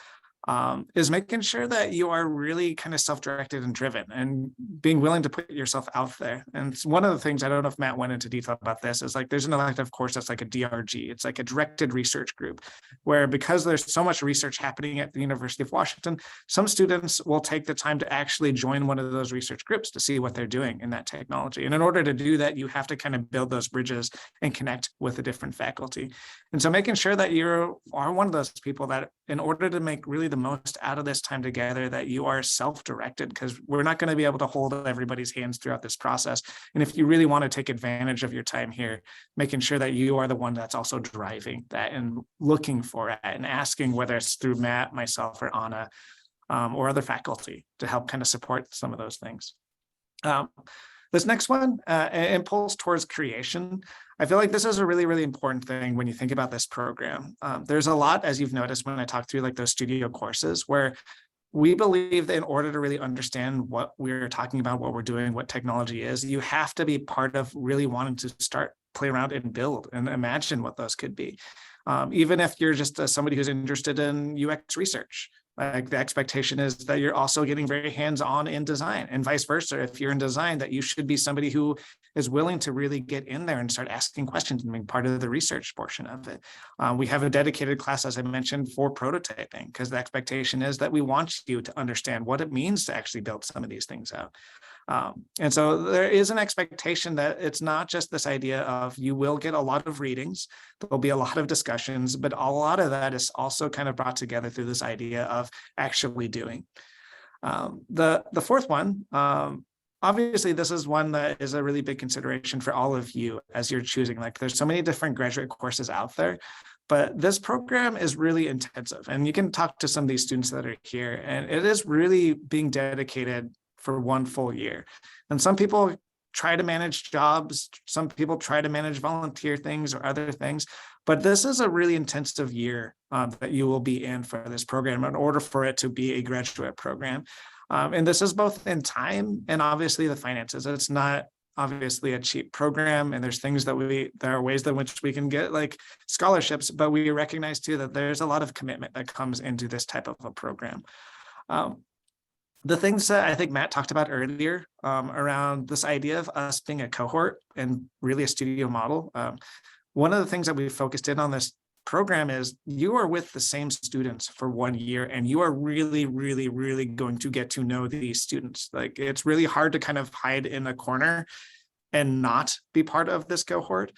is making sure that you are really kind of self-directed and driven and being willing to put yourself out there. And it's one of the things, I don't know if Matt went into detail about this, is like there's an elective course that's like a DRG. It's like a directed research group, where because there's so much research happening at the University of Washington, some students will take the time to actually join one of those research groups to see what they're doing in that technology. And in order to do that, you have to kind of build those bridges and connect with the different faculty. And so making sure that you are one of those people that, in order to make really the most out of this time together, that you are self-directed, because we're not going to be able to hold everybody's hands throughout this process. And if you really want to take advantage of your time here, making sure that you are the one that's also driving that and looking for it and asking, whether it's through Matt, myself, or Anna, or other faculty, to help kind of support some of those things. This next one, impulse towards creation. I feel like this is a really, really important thing when you think about this program. There's a lot, as you've noticed when I talk through like those studio courses, where we believe that in order to really understand what we're talking about, what we're doing, what technology is, you have to be part of really wanting to start, play around and build and imagine what those could be. Even if you're just somebody who's interested in UX research, like the expectation is that you're also getting very hands-on in design, and vice versa. If you're in design, that you should be somebody who is willing to really get in there and start asking questions and being part of the research portion of it. We have a dedicated class, as I mentioned, for prototyping, because the expectation is that we want you to understand what it means to actually build some of these things out. And so there is an expectation that it's not just this idea of, you will get a lot of readings, there'll be a lot of discussions, but a lot of that is also kind of brought together through this idea of actually doing. The fourth one, obviously, this is one that is a really big consideration for all of you as you're choosing. Like, there's so many different graduate courses out there, but this program is really intensive. And you can talk to some of these students that are here, and it is really being dedicated for one full year. And some people try to manage jobs, some people try to manage volunteer things or other things, but this is a really intensive year that you will be in for this program in order for it to be a graduate program. And this is both in time and obviously the finances. It's not obviously a cheap program, and there's things that there are ways in which we can get like scholarships, but we recognize too that there's a lot of commitment that comes into this type of a program. The things that I think Matt talked about earlier around this idea of us being a cohort and really a studio model. One of the things that we focused in on this program is you are with the same students for 1 year, and you are really, really, really going to get to know these students. Like, it's really hard to kind of hide in a corner and not be part of this cohort.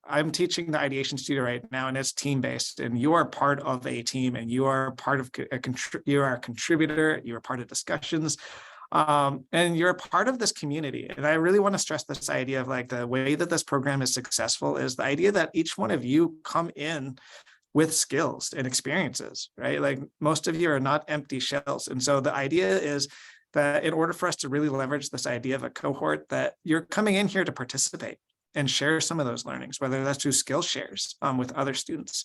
I'm teaching the ideation studio right now, and it's team-based, and you are part of a team, and you are part of you are a contributor, you are part of discussions, and you're a part of this community. And I really want to stress this idea of like the way that this program is successful is the idea that each one of you come in with skills and experiences, right? Like, most of you are not empty shells. And so the idea is that in order for us to really leverage this idea of a cohort, that you're coming in here to participate and share some of those learnings, whether that's through skill shares with other students.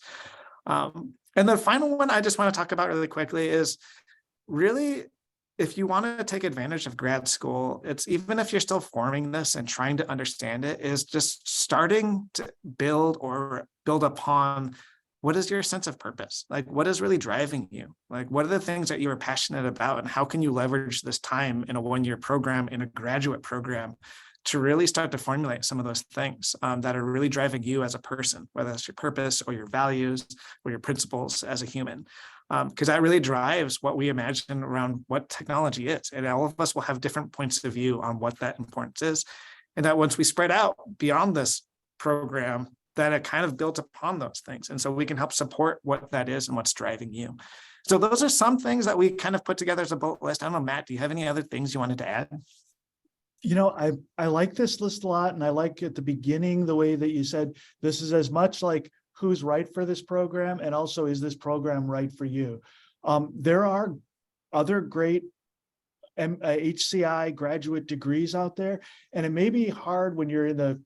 And the final one I just want to talk about really quickly is really, if you want to take advantage of grad school, it's, even if you're still forming this and trying to understand it, is just starting to build upon what is your sense of purpose? Like, what is really driving you? Like, what are the things that you are passionate about, and how can you leverage this time in a one-year program, in a graduate program, to really start to formulate some of those things that are really driving you as a person, whether it's your purpose or your values or your principles as a human. Because that really drives what we imagine around what technology is. And all of us will have different points of view on what that importance is. And that once we spread out beyond this program, that it kind of builds upon those things. And so we can help support what that is and what's driving you. So those are some things that we kind of put together as a bullet list. I don't know, Matt, do you have any other things you wanted to add? You know, I like this list a lot, and I like at the beginning the way that you said this is as much like who's right for this program, and also is this program right for you. There are other great HCI graduate degrees out there, and it may be hard when you're in the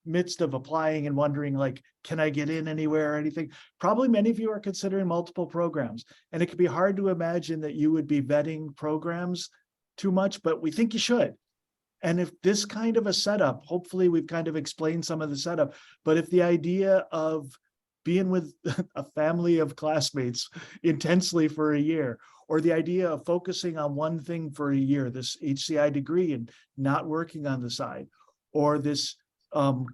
midst of applying and wondering, like, can I get in anywhere or anything? Probably many of you are considering multiple programs, and it can be hard to imagine that you would be vetting programs too much, but we think you should. And if this kind of a setup, hopefully we've kind of explained some of the setup, but if the idea of being with a family of classmates intensely for a year, or the idea of focusing on one thing for a year, this HCI degree, and not working on the side, or this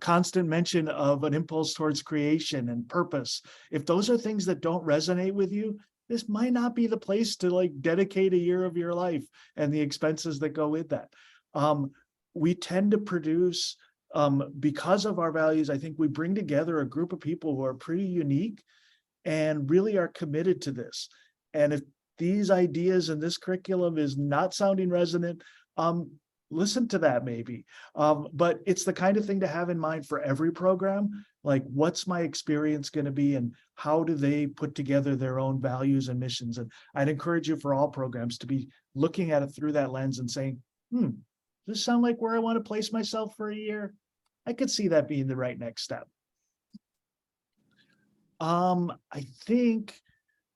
constant mention of an impulse towards creation and purpose, if those are things that don't resonate with you, this might not be the place to like dedicate a year of your life and the expenses that go with that. We tend to produce, because of our values, I think we bring together a group of people who are pretty unique and really are committed to this. And if these ideas and this curriculum is not sounding resonant, listen to that maybe. But it's the kind of thing to have in mind for every program. Like, what's my experience going to be, and how do they put together their own values and missions? And I'd encourage you for all programs to be looking at it through that lens and saying, does this sound like where I want to place myself for a year? I could see that being the right next step. I think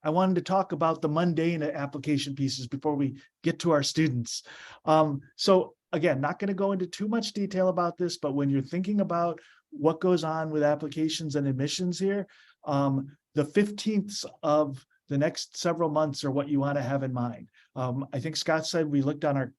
I wanted to talk about the mundane application pieces before we get to our students. So again, not going to go into too much detail about this, but when you're thinking about what goes on with applications and admissions here, the 15th of the next several months are what you want to have in mind. I think Scott said we looked on our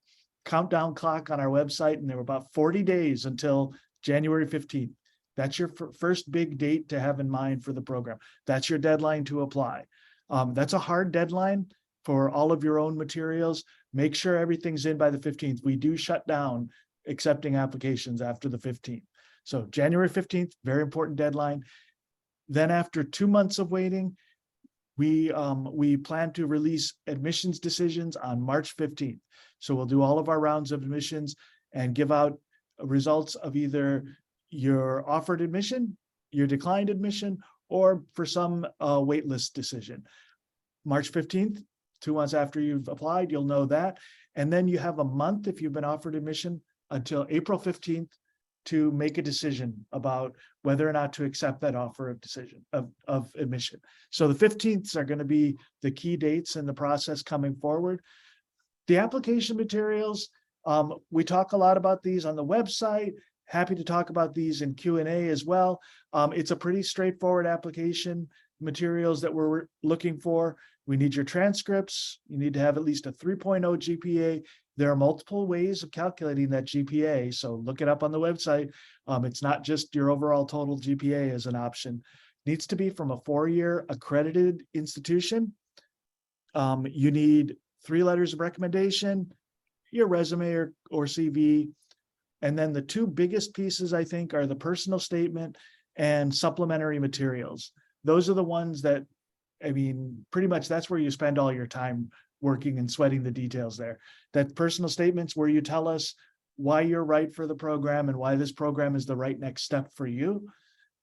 countdown clock on our website, and there were about 40 days until January 15th. That's your first big date to have in mind for the program. That's your deadline to apply. That's a hard deadline for all of your own materials. Make sure everything's in by the 15th. We do shut down accepting applications after the 15th. So January 15th, very important deadline. Then after 2 months of waiting, we plan to release admissions decisions on March 15th. So we'll do all of our rounds of admissions and give out results of either your offered admission, your declined admission, or for some waitlist decision. March 15th, 2 months after you've applied, you'll know that. And then you have a month if you've been offered admission until April 15th to make a decision about whether or not to accept that offer of decision of admission. So the 15ths are going to be the key dates in the process coming forward. The application materials, we talk a lot about these on the website. Happy to talk about these in Q&A as well. It's a pretty straightforward application materials that we're looking for. We need your transcripts. You need to have at least a 3.0 GPA. There are multiple ways of calculating that GPA, so look it up on the website. It's not just your overall total GPA as an option. It needs to be from a 4-year accredited institution. You need 3 letters of recommendation, your resume or CV. And then the 2 biggest pieces, I think, are the personal statement and supplementary materials. Those are the ones that, I mean, pretty much that's where you spend all your time working and sweating the details there. That personal statements where you tell us why you're right for the program and why this program is the right next step for you.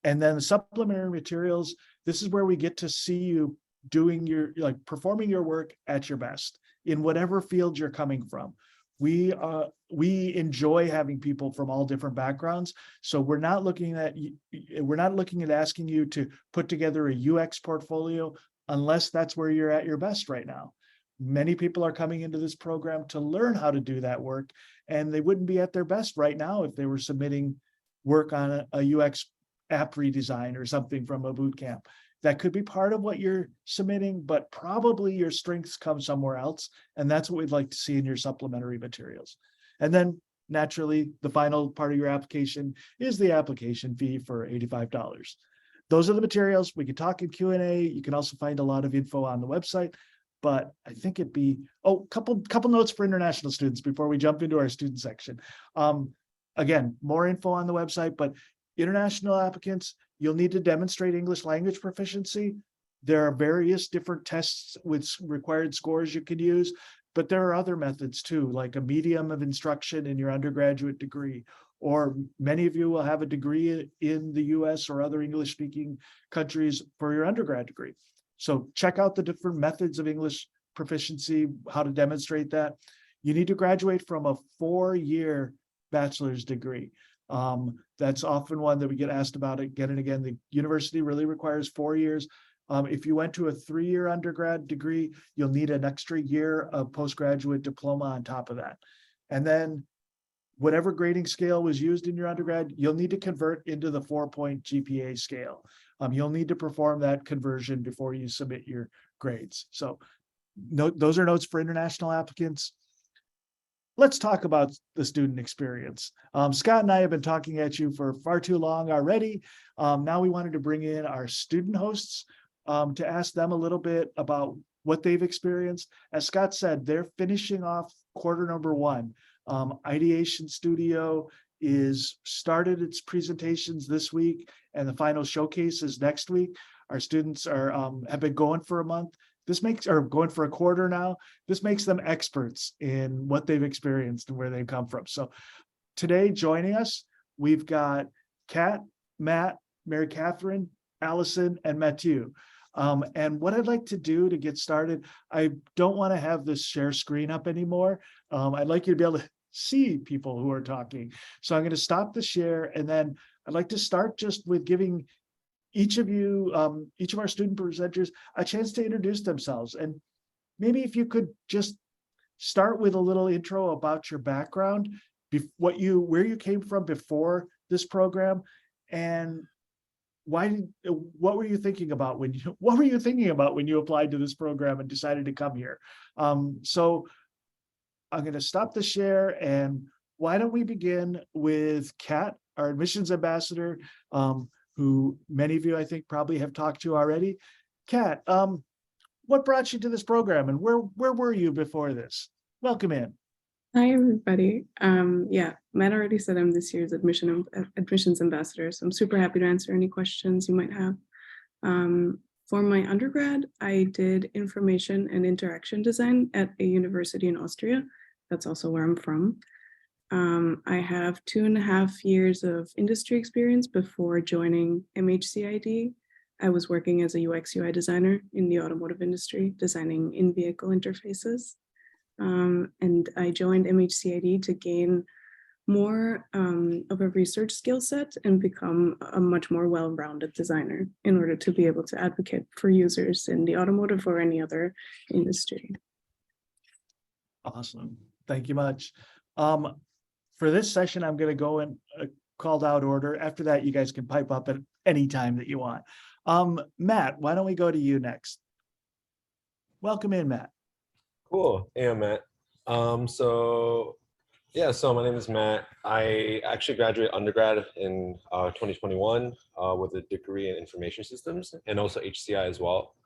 And then the supplementary materials, this is where we get to see you doing your, like, performing your work at your best in whatever field you're coming from. We enjoy having people from all different backgrounds. So we're not looking at asking you to put together a UX portfolio unless that's where you're at your best right now. Many people are coming into this program to learn how to do that work, and they wouldn't be at their best right now if they were submitting work on a UX app redesign or something from a boot camp. That could be part of what you're submitting, but probably your strengths come somewhere else. And that's what we'd like to see in your supplementary materials. And then naturally, the final part of your application is the application fee for $85. Those are the materials. We could talk in Q&A. You can also find a lot of info on the website, but I think it'd be, couple notes for international students before we jump into our student section. again, more info on the website, but international applicants, you'll need to demonstrate English language proficiency. There are various different tests with required scores you can use, but there are other methods too, like a medium of instruction in your undergraduate degree, or many of you will have a degree in the US or other English-speaking countries for your undergrad degree. So check out the different methods of English proficiency, how to demonstrate that. You need to graduate from a 4-year bachelor's degree. That's often one that we get asked about again and again. The university really requires 4 years. If you went to a 3-year undergrad degree, you'll need an extra year of postgraduate diploma on top of that. And then whatever grading scale was used in your undergrad, you'll need to convert into the 4-point GPA scale. You'll need to perform that conversion before you submit your grades. So those are notes for international applicants. Let's talk about the student experience. Scott and I have been talking at you for far too long already. Now we wanted to bring in our student hosts to ask them a little bit about what they've experienced. As Scott said, they're finishing off quarter number 1. Ideation Studio is started its presentations this week, and the final showcase is next week. Our students are have been going for a month. Going for a quarter now. This makes them experts in what they've experienced and where they've come from. So today joining us, we've got Kat, Matt, Mary Catherine, Allison, and Matthew. And what I'd like to do to get started, I don't want to have this share screen up anymore. I'd like you to be able to see people who are talking. So I'm going to stop the share, and then I'd like to start just with giving each of you, each of our student presenters, a chance to introduce themselves. And maybe if you could just start with a little intro about your background, where you came from before this program, and what were you thinking about when you applied to this program and decided to come here? So I'm going to stop the share, and why don't we begin with Kat, our admissions ambassador, who many of you, I think, probably have talked to already. Kat, what brought you to this program, and where were you before this? Welcome in. Hi, everybody. Yeah, Matt already said I'm this year's admissions ambassador, so I'm super happy to answer any questions you might have. For my undergrad, I did information and interaction design at a university in Austria. That's also where I'm from. I have 2.5 years of industry experience before joining MHCI+D. I was working as a UX UI designer in the automotive industry, designing in-vehicle interfaces. And I joined MHCI+D to gain more of a research skill set and become a much more well-rounded designer in order to be able to advocate for users in the automotive or any other industry. Awesome. Thank you much. For this session, I'm going to go in a called out order. After that, you guys can pipe up at any time that you want. Matt, why don't we go to you next? Welcome in, Matt. Cool. Hey, I'm Matt. So my name is Matt. I actually graduated undergrad in 2021 with a degree in information systems and also HCI as well.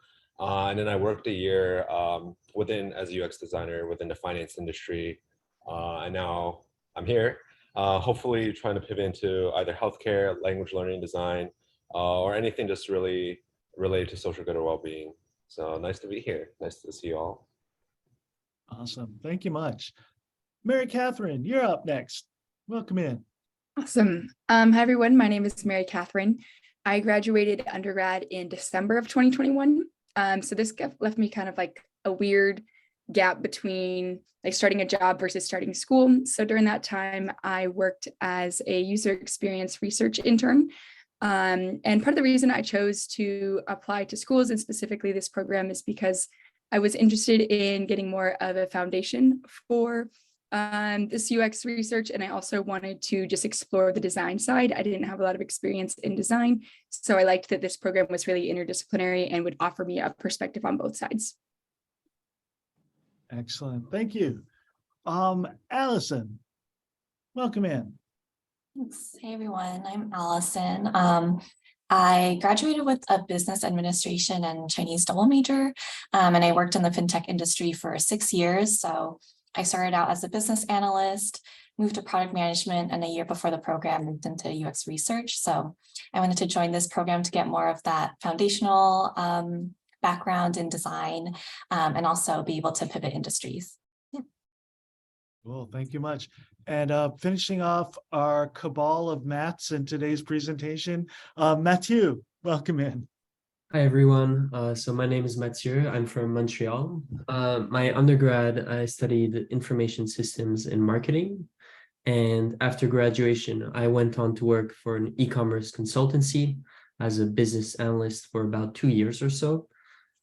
And then I worked a year as a UX designer within the finance industry. And now I'm here, hopefully trying to pivot into either healthcare, language learning design, or anything just really related to social good or well-being. So nice to be here. Nice to see you all. Awesome. Thank you much. Mary Catherine, you're up next. Welcome in. Awesome. Hi, everyone. My name is Mary Catherine. I graduated undergrad in December of 2021. So this left me kind of like a weird gap between like starting a job versus starting school. So during that time, I worked as a user experience research intern. And part of the reason I chose to apply to schools and specifically this program is because I was interested in getting more of a foundation for this UX research. And I also wanted to just explore the design side. I didn't have a lot of experience in design. So I liked that this program was really interdisciplinary and would offer me a perspective on both sides. Excellent. Thank you. Allison, welcome in. Thanks. Hey, everyone. I'm Allison. I graduated with a business administration and Chinese double major, and I worked in the fintech industry for 6 years. So I started out as a business analyst, moved to product management, and a year before the program moved into UX research. So I wanted to join this program to get more of that foundational background in design, and also be able to pivot industries. Well, thank you much. And finishing off our cabal of Matts in today's presentation, Mathieu, welcome in. Hi, everyone. So my name is Mathieu. I'm from Montreal. My undergrad, I studied information systems and marketing. And after graduation, I went on to work for an e-commerce consultancy as a business analyst for about 2 years or so.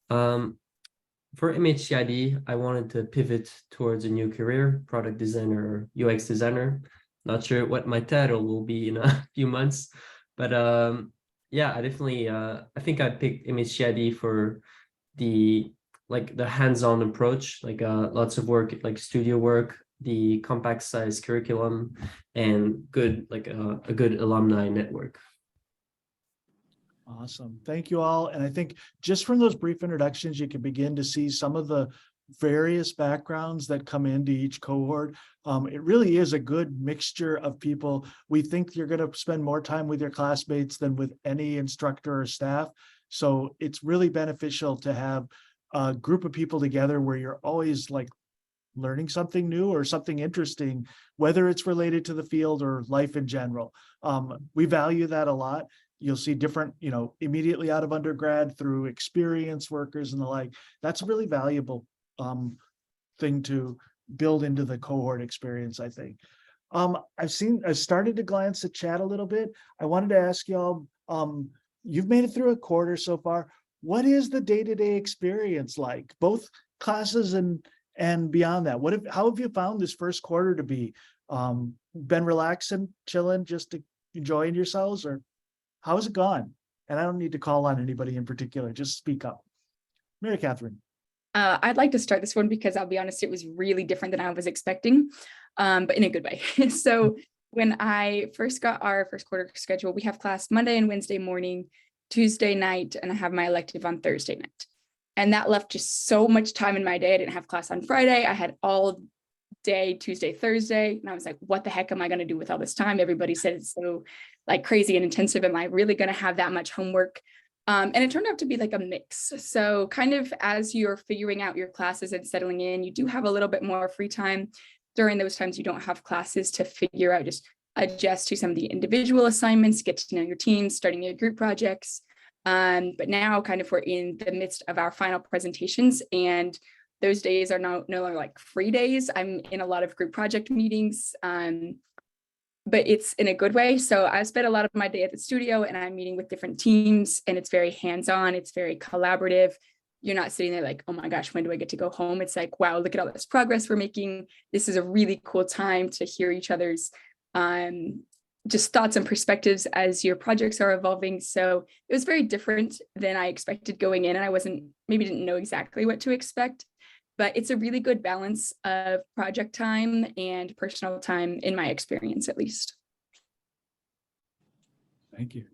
For MHCI+D, I wanted to pivot towards a new career, product designer or UX designer. Not sure what my title will be in a few months, but yeah, I definitely, I think I picked MHCI+D for the hands-on approach, lots of work, like studio work, the compact size curriculum, and good, a good alumni network. Awesome. Thank you all. And I think just from those brief introductions, you can begin to see some of the various backgrounds that come into each cohort. It really is a good mixture of people. We think you're going to spend more time with your classmates than with any instructor or staff. So it's really beneficial to have a group of people together where you're always like learning something new or something interesting, whether it's related to the field or life in general. We value that a lot. You'll see different, immediately out of undergrad through experienced workers and the like. That's a really valuable thing to build into the cohort experience, I think. I've started to glance at chat a little bit. I wanted to ask y'all, you've made it through a quarter so far. What is the day-to-day experience like, both classes and beyond that? How have you found this first quarter to be? Been relaxing, chilling, just enjoying yourselves, or how's it gone? And I don't need to call on anybody in particular, just speak up. Mary Catherine. I'd like to start this one because I'll be honest, it was really different than I was expecting, but in a good way. So when I first got our first quarter schedule, we have class Monday and Wednesday morning, Tuesday night, and I have my elective on Thursday night. And that left just so much time in my day. I didn't have class on Friday. I had all day, Tuesday, Thursday. And I was like, what the heck am I going to do with all this time? Everybody said it's so crazy and intensive. Am I really going to have that much homework? And it turned out to be like a mix. So kind of as you're figuring out your classes and settling in, you do have a little bit more free time. During those times, you don't have classes to figure out, just adjust to some of the individual assignments, get to know your teams, starting your group projects. But now kind of we're in the midst of our final presentations, and those days are no longer like free days. I'm in a lot of group project meetings, but it's in a good way. So I spent a lot of my day at the studio and I'm meeting with different teams, and it's very hands-on. It's very collaborative. You're not sitting there like, oh my gosh, when do I get to go home? It's like, wow, look at all this progress we're making. This is a really cool time to hear each other's just thoughts and perspectives as your projects are evolving. So it was very different than I expected going in, and I didn't know exactly what to expect, but it's a really good balance of project time and personal time in my experience, at least. Thank you.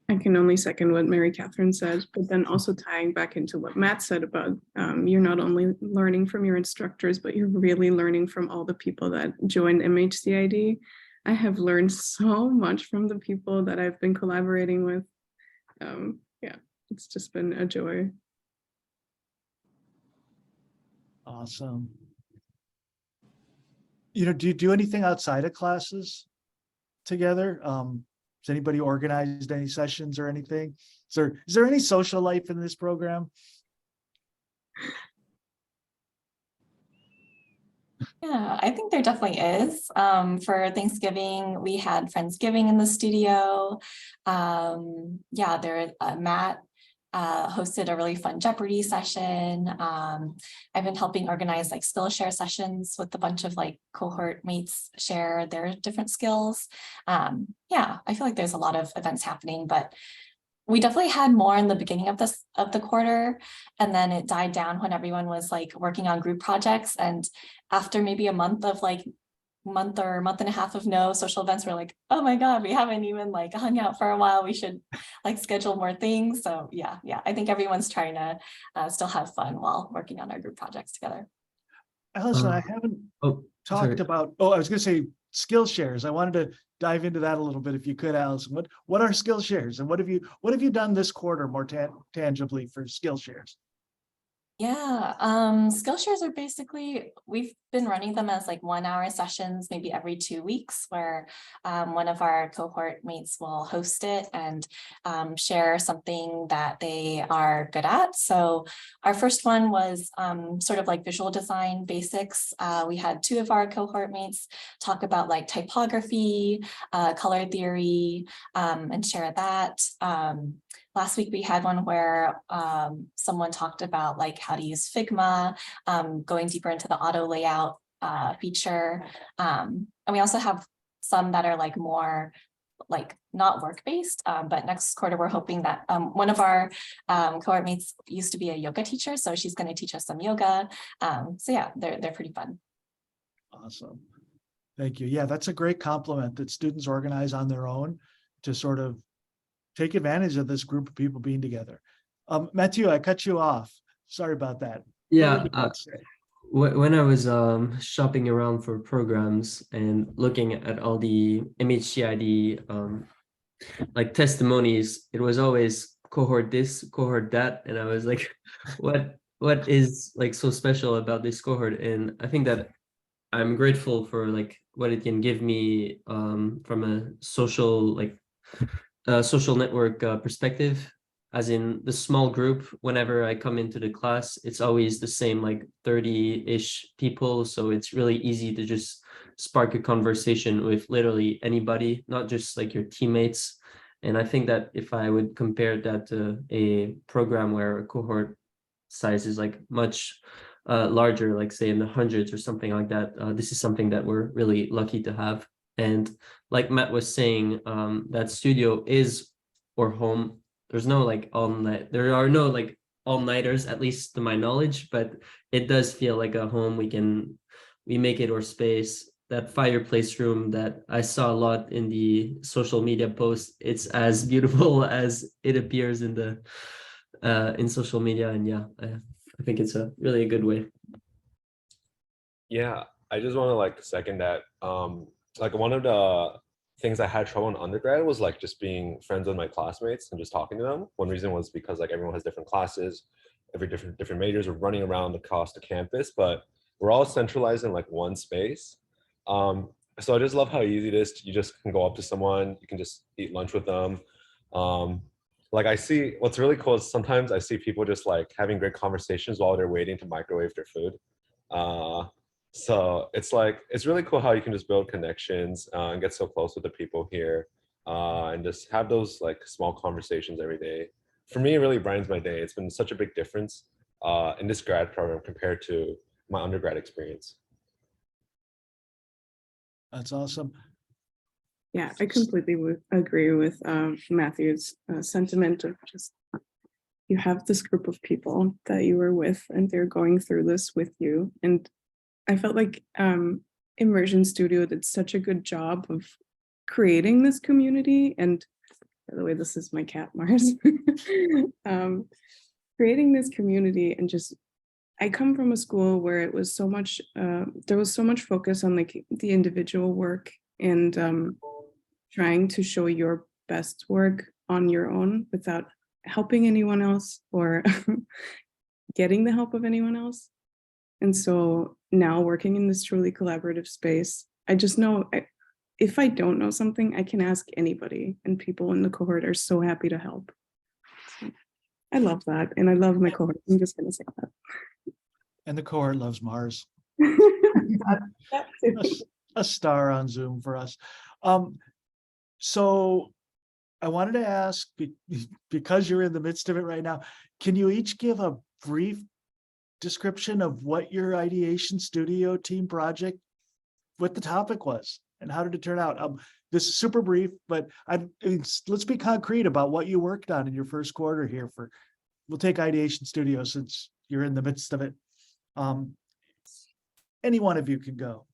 I can only second what Mary Catherine said, but then also tying back into what Matt said about you're not only learning from your instructors, but you're really learning from all the people that joined MHCI+D. I have learned so much from the people that I've been collaborating with. Yeah, it's just been a joy. Awesome. Do you do anything outside of classes together? Has anybody organized any sessions or anything? Is there any social life in this program? Yeah, I think there definitely is. For Thanksgiving, we had Friendsgiving in the studio. Matt hosted a really fun Jeopardy session. I've been helping organize like Skillshare sessions with a bunch of like cohort mates share their different skills. I feel like there's a lot of events happening, but we definitely had more in the beginning of the quarter, and then it died down when everyone was like working on group projects. And after maybe a month or month and a half of no social events, we're like, oh my God, we haven't even like hung out for a while. We should like schedule more things. So yeah, I think everyone's trying to still have fun while working on our group projects together. Allison, I Uh, haven't Oh, talked sorry. about, I was gonna say skill shares. I wanted to dive into that a little bit if you could, Allison. What are skill shares and what have you done this quarter more tangibly for skill shares? Yeah, Skillshares are basically, we've been running them as like 1 hour sessions, maybe every 2 weeks, where one of our cohort mates will host it and share something that they are good at. So our first one was sort of like visual design basics. We had 2 of our cohort mates talk about like typography, color theory, and share that. Last week we had one where someone talked about like how to use Figma, going deeper into the auto layout feature. And we also have some that are like more like not work-based, but next quarter we're hoping that one of our cohort mates used to be a yoga teacher, so she's going to teach us some yoga. So yeah, they're pretty fun. Awesome. Thank you. Yeah, that's a great compliment that students organize on their own to sort of take advantage of this group of people being together. Matthew, I cut you off. Sorry about that. Yeah, when I was shopping around for programs and looking at all the MHCI+D like testimonies, it was always cohort this, cohort that, and I was like, what is like so special about this cohort? And I think that I'm grateful for like what it can give me from a social social network perspective, as in the small group. Whenever I come into the class, it's always the same like 30-ish people, so it's really easy to just spark a conversation with literally anybody, not just like your teammates. And I think that if I would compare that to a program where a cohort size is like much larger, like say in the hundreds or something like that, this is something that we're really lucky to have. And like Matt was saying, that studio is our home. There's no like there are no like all-nighters, at least to my knowledge, but it does feel like a home. We make it our space. That fireplace room that I saw a lot in the social media posts, it's as beautiful as it appears in the in social media. And yeah, I think it's a really a good way. Yeah, I just want to like second that. Like one of the things I had trouble in undergrad was like just being friends with my classmates and just talking to them. One reason was because like everyone has different classes, every different majors are running around across the campus, but we're all centralized in like one space. So I just love how easy it is. You just can go up to someone, you can just eat lunch with them. Like I see what's really cool is sometimes I see people just like having great conversations while they're waiting to microwave their food. So it's like, it's really cool how you can just build connections and get so close with the people here and just have those like small conversations every day. For me, it really brightens my day. It's been such a big difference in this grad program compared to my undergrad experience. That's awesome. Yeah, I completely would agree with Matthew's sentiment of just, you have this group of people that you were with and they're going through this with you. And I felt like Immersion Studio did such a good job of creating this community. And by the way, this is my cat, Mars. Creating this community and just, I come from a school where it was so much, there was so much focus on like the individual work and trying to show your best work on your own without helping anyone else or getting the help of anyone else. And so now working in this truly collaborative space, I just know if I don't know something, I can ask anybody, and people in the cohort are so happy to help. So I love that. And I love my cohort. I'm just going to say that. And the cohort loves Mars. That too. A star on Zoom for us. So I wanted to ask, because you're in the midst of it right now, can you each give a brief description of what your ideation studio team project, what the topic was and how did it turn out? This is super brief, but let's be concrete about what you worked on in your first quarter here. We'll take ideation studio since you're in the midst of it. Any one of you can go.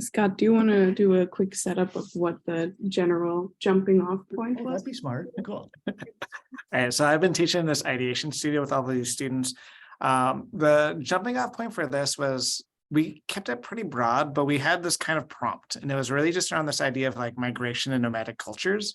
Scott, do you want to do a quick setup of what the general jumping off point Oh, was? that'd be smart. Cool. All right, so I've been teaching this ideation studio with all of these students. The jumping off point for this was we kept it pretty broad, but we had this kind of prompt, and it was really just around this idea of like migration and nomadic cultures.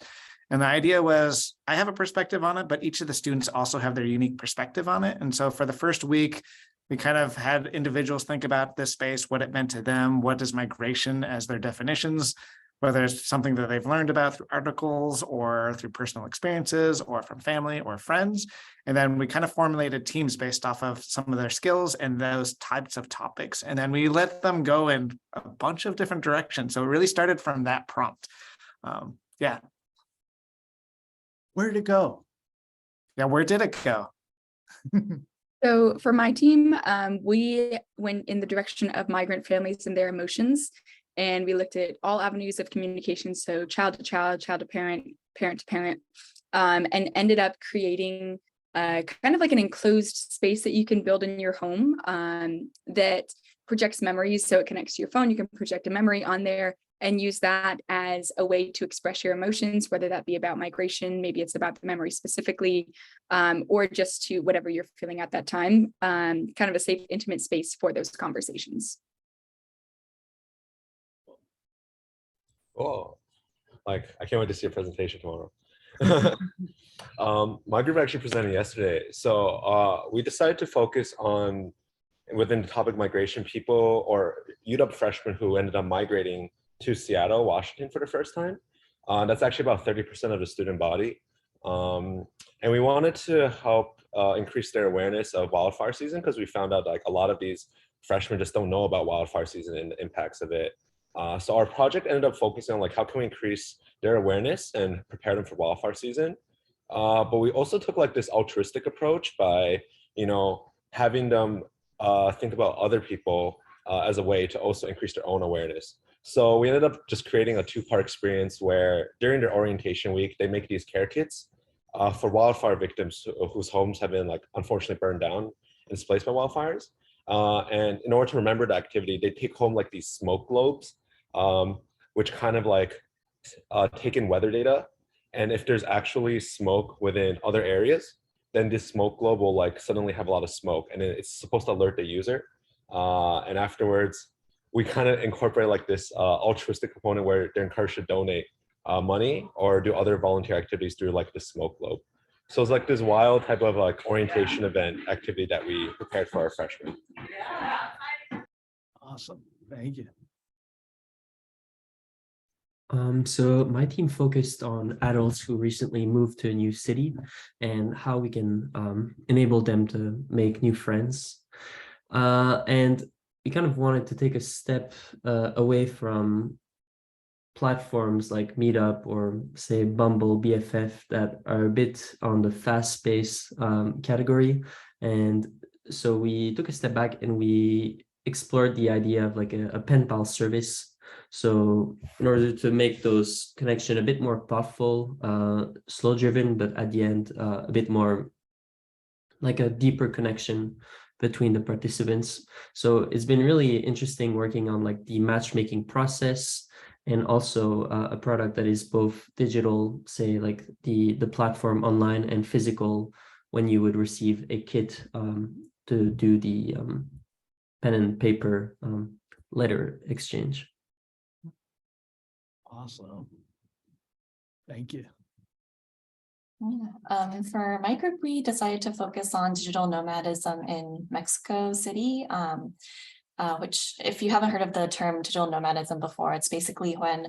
And the idea was, I have a perspective on it, but each of the students also have their unique perspective on it. And so for the first week, we kind of had individuals think about this space, what it meant to them, what is migration as their definitions, whether it's something that they've learned about through articles or through personal experiences or from family or friends. And then we kind of formulated teams based off of some of their skills and those types of topics. And then we let them go in a bunch of different directions. So it really started from that prompt. Yeah. Where did it go? Yeah, where did it go? So for my team, we went in the direction of migrant families and their emotions. And we looked at all avenues of communication. So child to child, child to parent, parent to parent, and ended up creating kind of like an enclosed space that you can build in your home that projects memories. So it connects to your phone. You can project a memory on there and use that as a way to express your emotions, whether that be about migration, maybe it's about the memory specifically, or just to whatever you're feeling at that time, kind of a safe, intimate space for those conversations. Oh, like I can't wait to see your presentation tomorrow. My group actually presented yesterday. So we decided to focus on, within the topic migration, people or UW freshmen who ended up migrating to Seattle, Washington for the first time. That's actually about 30% of the student body. And we wanted to help increase their awareness of wildfire season, because we found out like a lot of these freshmen just don't know about wildfire season and the impacts of it. So our project ended up focusing on like how can we increase their awareness and prepare them for wildfire season. But we also took like this altruistic approach by, you know, having them think about other people as a way to also increase their own awareness. So we ended up just creating a two-part experience where during their orientation week, they make these care kits for wildfire victims whose homes have been like unfortunately burned down and displaced by wildfires. And in order to remember the activity, they take home like these smoke globes, which kind of like take in weather data. And if there's actually smoke within other areas, then this smoke globe will like suddenly have a lot of smoke, and it's supposed to alert the user. And afterwards, we kind of incorporate like this altruistic component where they're encouraged to donate money or do other volunteer activities through like the smoke globe. So it's like this wild type of like orientation event activity that we prepared for our freshmen. Awesome. Thank you. So my team focused on adults who recently moved to a new city and how we can enable them to make new friends. And we kind of wanted to take a step away from platforms like Meetup or say Bumble, BFF that are a bit on the fast-paced category. And so we took a step back and we explored the idea of like a pen pal service. So in order to make those connections a bit more thoughtful, slow driven, but at the end, a bit more like a deeper connection between the participants. So it's been really interesting working on like the matchmaking process and also a product that is both digital, say like the platform online, and physical when you would receive a kit to do the pen and paper letter exchange. Awesome. Thank you. For my group, we decided to focus on digital nomadism in Mexico City, which if you haven't heard of the term digital nomadism before, it's basically when,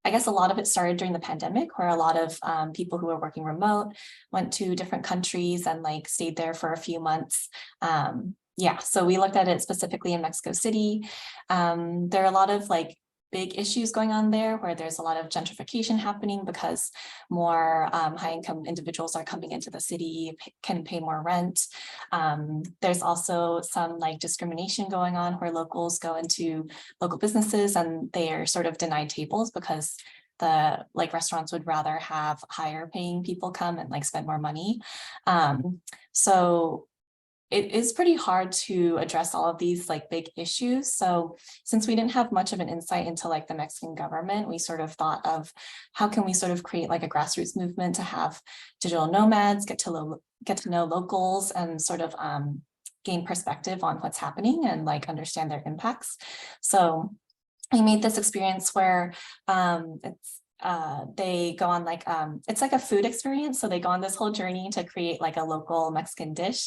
I guess a lot of it started during the pandemic, where a lot of people who were working remote went to different countries and like stayed there for a few months. Yeah, so we looked at it specifically in Mexico City. There are a lot of like big issues going on there where there's a lot of gentrification happening because more high-income individuals are coming into the city, can pay more rent. There's also some like discrimination going on where locals go into local businesses and they are sort of denied tables because the like restaurants would rather have higher paying people come and like spend more money. So it is pretty hard to address all of these like big issues. So since we didn't have much of an insight into like the Mexican government, we sort of thought of how can we sort of create like a grassroots movement to have digital nomads get to know locals and sort of gain perspective on what's happening and like understand their impacts. So I made this experience where they go on like it's like a food experience. So they go on this whole journey to create like a local Mexican dish.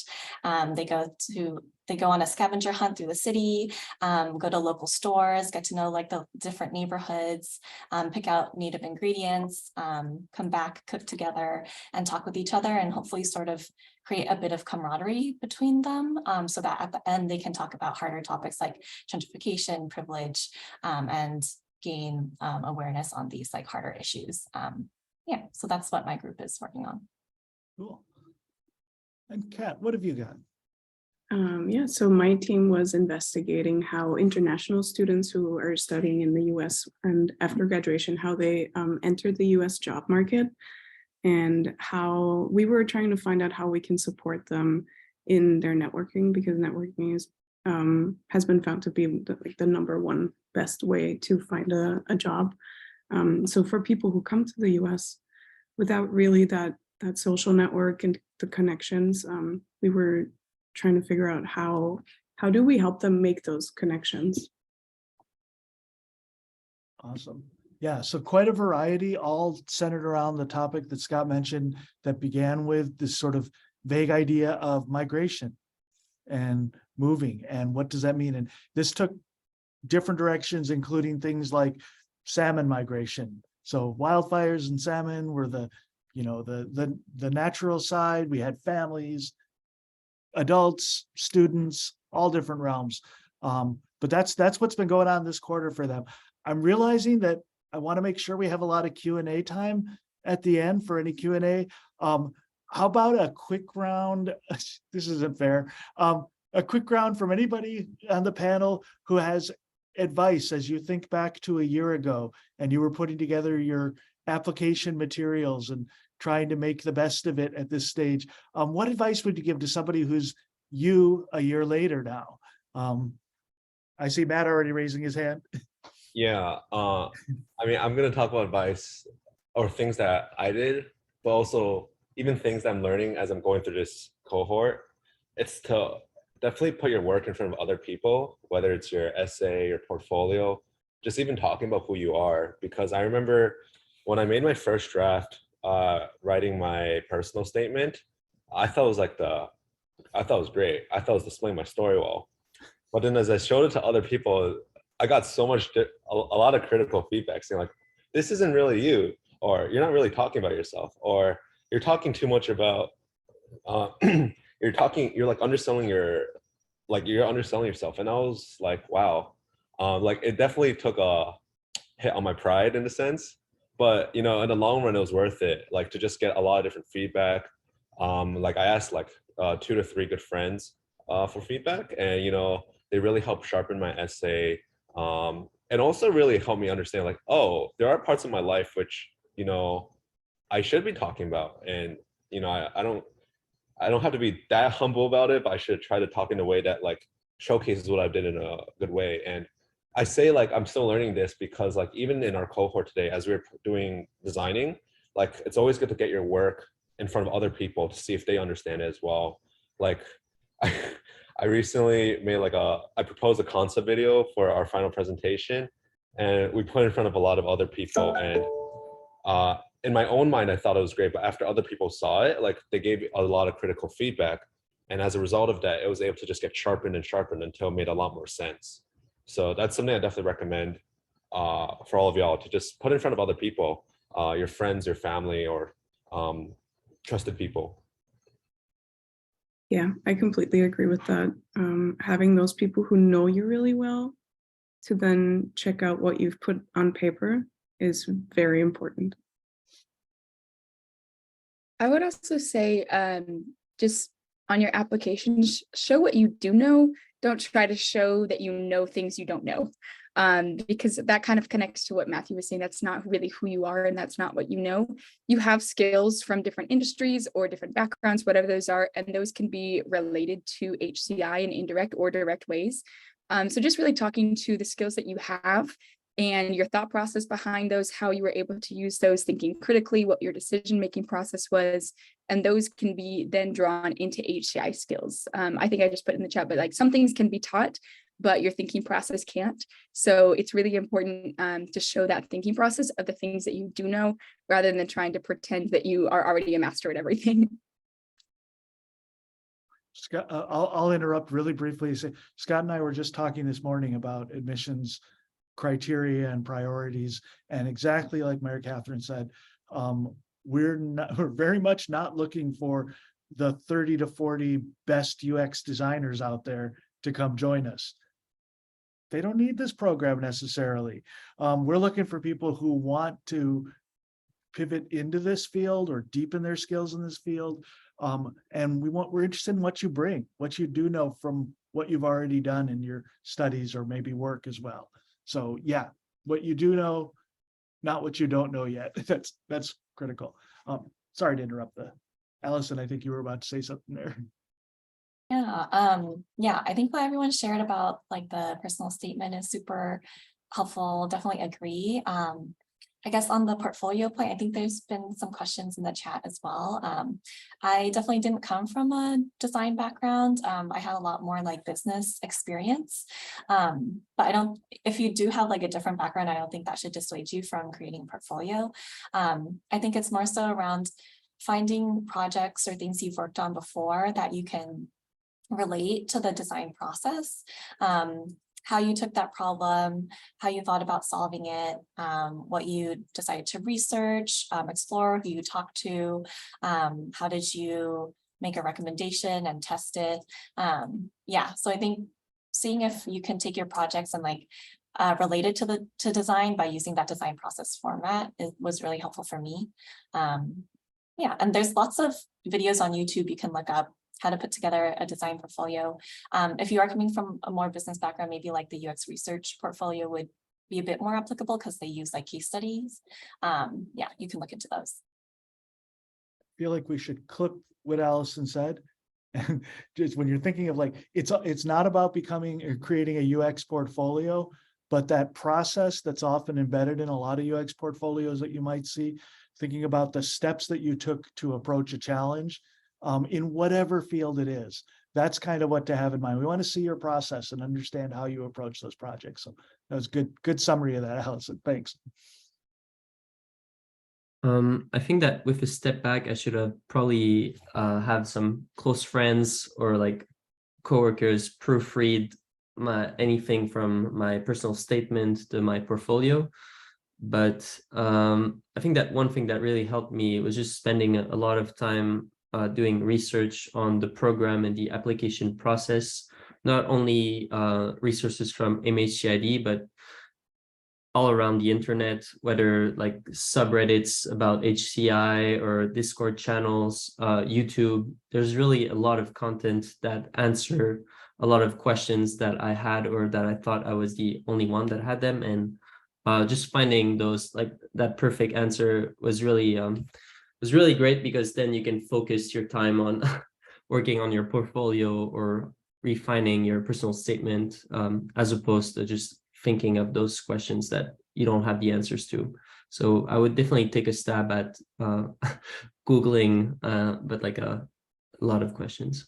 They go on a scavenger hunt through the city, go to local stores, get to know like the different neighborhoods, pick out native ingredients, come back, cook together, and talk with each other, and hopefully sort of create a bit of camaraderie between them, so that at the end they can talk about harder topics like gentrification, privilege, and gain awareness on these like harder issues. Yeah, so that's what my group is working on. Cool. And Kat, what have you got? Yeah, so my team was investigating how international students who are studying in the US and after graduation, how they enter the US job market, and how we were trying to find out how we can support them in their networking, because networking is has been found to be the number one best way to find a job. So for people who come to the US without really that social network and the connections, we were trying to figure out how do we help them make those connections. Awesome. Yeah, so quite a variety, all centered around the topic that Scott mentioned, that began with this sort of vague idea of migration and moving, and what does that mean? And this took different directions, including things like salmon migration. So wildfires and salmon were the natural side. We had families, adults, students, all different realms. But that's what's been going on this quarter for them. I'm realizing that I want to make sure we have a lot of Q&A time at the end for any Q&A. How about a quick round? This isn't fair. A quick round from anybody on the panel who has advice as you think back to a year ago and you were putting together your application materials and trying to make the best of it at this stage. What advice would you give to somebody who's you a year later now? I see Matt already raising his hand. Yeah, I mean, I'm gonna talk about advice or things that I did, but also even things that I'm learning as I'm going through this cohort. It's to definitely put your work in front of other people, whether it's your essay, your portfolio, just even talking about who you are. Because I remember when I made my first draft, writing my personal statement, I thought it was great. I thought it was displaying my story well. But then as I showed it to other people, I got so much, a lot of critical feedback saying like, this isn't really you, or you're not really talking about yourself, or you're talking too much about, you're like underselling you're underselling yourself. And I was like, wow, like it definitely took a hit on my pride in a sense, but in the long run, it was worth it. Like to just get a lot of different feedback. Like I asked like 2 to 3 good friends for feedback, and they really helped sharpen my essay, and also really helped me understand like, oh, there are parts of my life which I should be talking about, and I don't have to be that humble about it, but I should try to talk in a way that like showcases what I did in a good way. And I say like I'm still learning this because like even in our cohort today, as we're doing designing, like it's always good to get your work in front of other people to see if they understand it as well. Like I recently made I proposed a concept video for our final presentation, and we put it in front of a lot of other people, and in my own mind, I thought it was great, but after other people saw it, like they gave a lot of critical feedback. And as a result of that, it was able to just get sharpened and sharpened until it made a lot more sense. So that's something I definitely recommend for all of y'all to just put in front of other people, your friends, your family, or trusted people. Yeah, I completely agree with that. Having those people who know you really well to then check out what you've put on paper is very important. I would also say just on your application, show what you do know. Don't try to show that you know things you don't know, because that kind of connects to what Matthew was saying. That's not really who you are, and that's not what you know. You have skills from different industries or different backgrounds, whatever those are, and those can be related to HCI in indirect or direct ways. So just really talking to the skills that you have and your thought process behind those, how you were able to use those, thinking critically, what your decision-making process was, and those can be then drawn into HCI skills. I think I just put in the chat, but like some things can be taught, but your thinking process can't. So it's really important to show that thinking process of the things that you do know, rather than trying to pretend that you are already a master at everything. Scott, I'll interrupt really briefly. Scott and I were just talking this morning about admissions criteria and priorities, and exactly like Mary Catherine said, we're very much not looking for the 30 to 40 best UX designers out there to come join us. They don't need this program necessarily. We're looking for people who want to pivot into this field or deepen their skills in this field. And we're interested in what you bring, what you do know from what you've already done in your studies or maybe work as well. So yeah, what you do know, not what you don't know yet. That's critical. Sorry to interrupt Allison, I think you were about to say something there. Yeah, I think what everyone shared about like the personal statement is super helpful. Definitely agree. I guess on the portfolio point, I think there's been some questions in the chat as well. I definitely didn't come from a design background. I had a lot more like business experience, but if you do have like a different background, I don't think that should dissuade you from creating a portfolio. I think it's more so around finding projects or things you've worked on before that you can relate to the design process. How you took that problem, how you thought about solving it, what you decided to research, explore, who you talked to, how did you make a recommendation and test it. Yeah, so I think seeing if you can take your projects and like relate it to design by using that design process format was really helpful for me. Yeah, and there's lots of videos on YouTube you can look up how to put together a design portfolio. If you are coming from a more business background, maybe like the UX research portfolio would be a bit more applicable because they use like case studies. Yeah, you can look into those. I feel like we should clip what Allison said. And just when you're thinking of like, it's not about becoming or creating a UX portfolio, but that process that's often embedded in a lot of UX portfolios that you might see, thinking about the steps that you took to approach a challenge, in whatever field it is. That's kind of what to have in mind. We want to see your process and understand how you approach those projects. So that was good summary of that, Allison. Thanks. I think that with a step back, I should have probably have some close friends or like coworkers proofread anything from my personal statement to my portfolio. But I think that one thing that really helped me was just spending a lot of time doing research on the program and the application process, not only resources from MHCI+D, but all around the internet, whether like subreddits about HCI or Discord channels, YouTube. There's really a lot of content that answer a lot of questions that I had or that I thought I was the only one that had them. And just finding those, like that perfect answer was really great, because then you can focus your time on working on your portfolio or refining your personal statement, as opposed to just thinking of those questions that you don't have the answers to. So I would definitely take a stab at Googling, but like a lot of questions.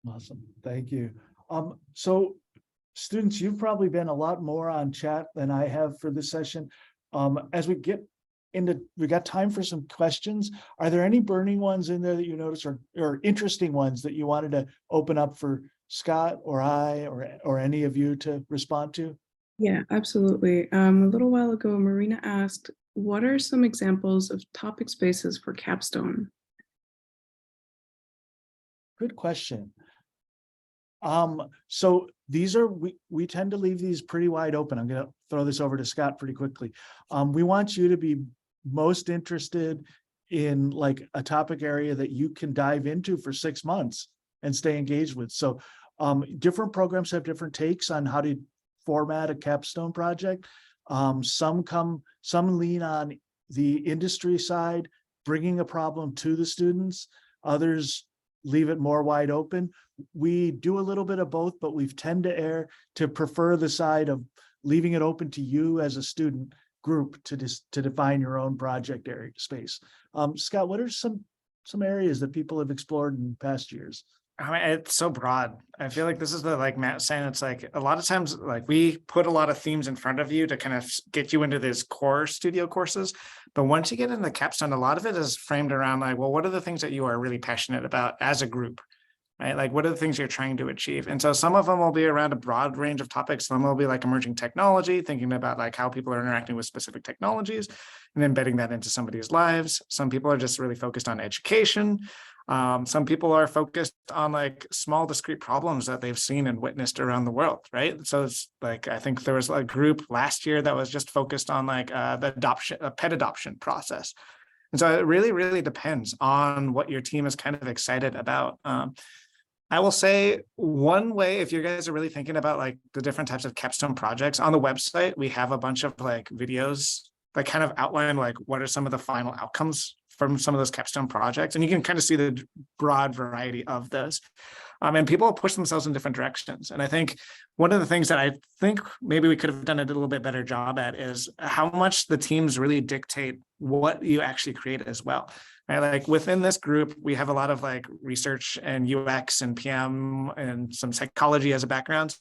Awesome, thank you. So students, you've probably been a lot more on chat than I have for this session. As we get we got time for some questions. Are there any burning ones in there that you noticed, or interesting ones that you wanted to open up for Scott or I or any of you to respond to? Yeah, absolutely. A little while ago, Marina asked, what are some examples of topic spaces for capstone? Good question. So these are, we tend to leave these pretty wide open. I'm going to throw this over to Scott pretty quickly. We want you to be most interested in like a topic area that you can dive into for 6 months and stay engaged with. So different programs have different takes on how to format a capstone project. Some lean on the industry side, bringing a problem to the students. Others leave it more wide open. We do a little bit of both, but we've tend to prefer the side of leaving it open to you as a student group to define your own project area space. Scott, what are some areas that people have explored in past years? I mean, it's so broad. I feel like this is the, like Matt saying, it's like a lot of times, like we put a lot of themes in front of you to kind of get you into these core studio courses. But once you get into capstone, a lot of it is framed around like, well, what are the things that you are really passionate about as a group, right? Like, what are the things you're trying to achieve? And so some of them will be around a broad range of topics. Some will be like emerging technology, thinking about like how people are interacting with specific technologies and embedding that into somebody's lives. Some people are just really focused on education. Some people are focused on like small discrete problems that they've seen and witnessed around the world, right? So it's like, I think there was a group last year that was just focused on like the pet adoption process. And so it really, really depends on what your team is kind of excited about. I will say one way, if you guys are really thinking about like the different types of capstone projects, on the website, we have a bunch of like videos that kind of outline like what are some of the final outcomes from some of those capstone projects. And you can kind of see the broad variety of those. And people push themselves in different directions. And I think one of the things that I think maybe we could have done a little bit better job at is how much the teams really dictate what you actually create as well. Right? Like within this group, we have a lot of like research and UX and PM and some psychology as a background.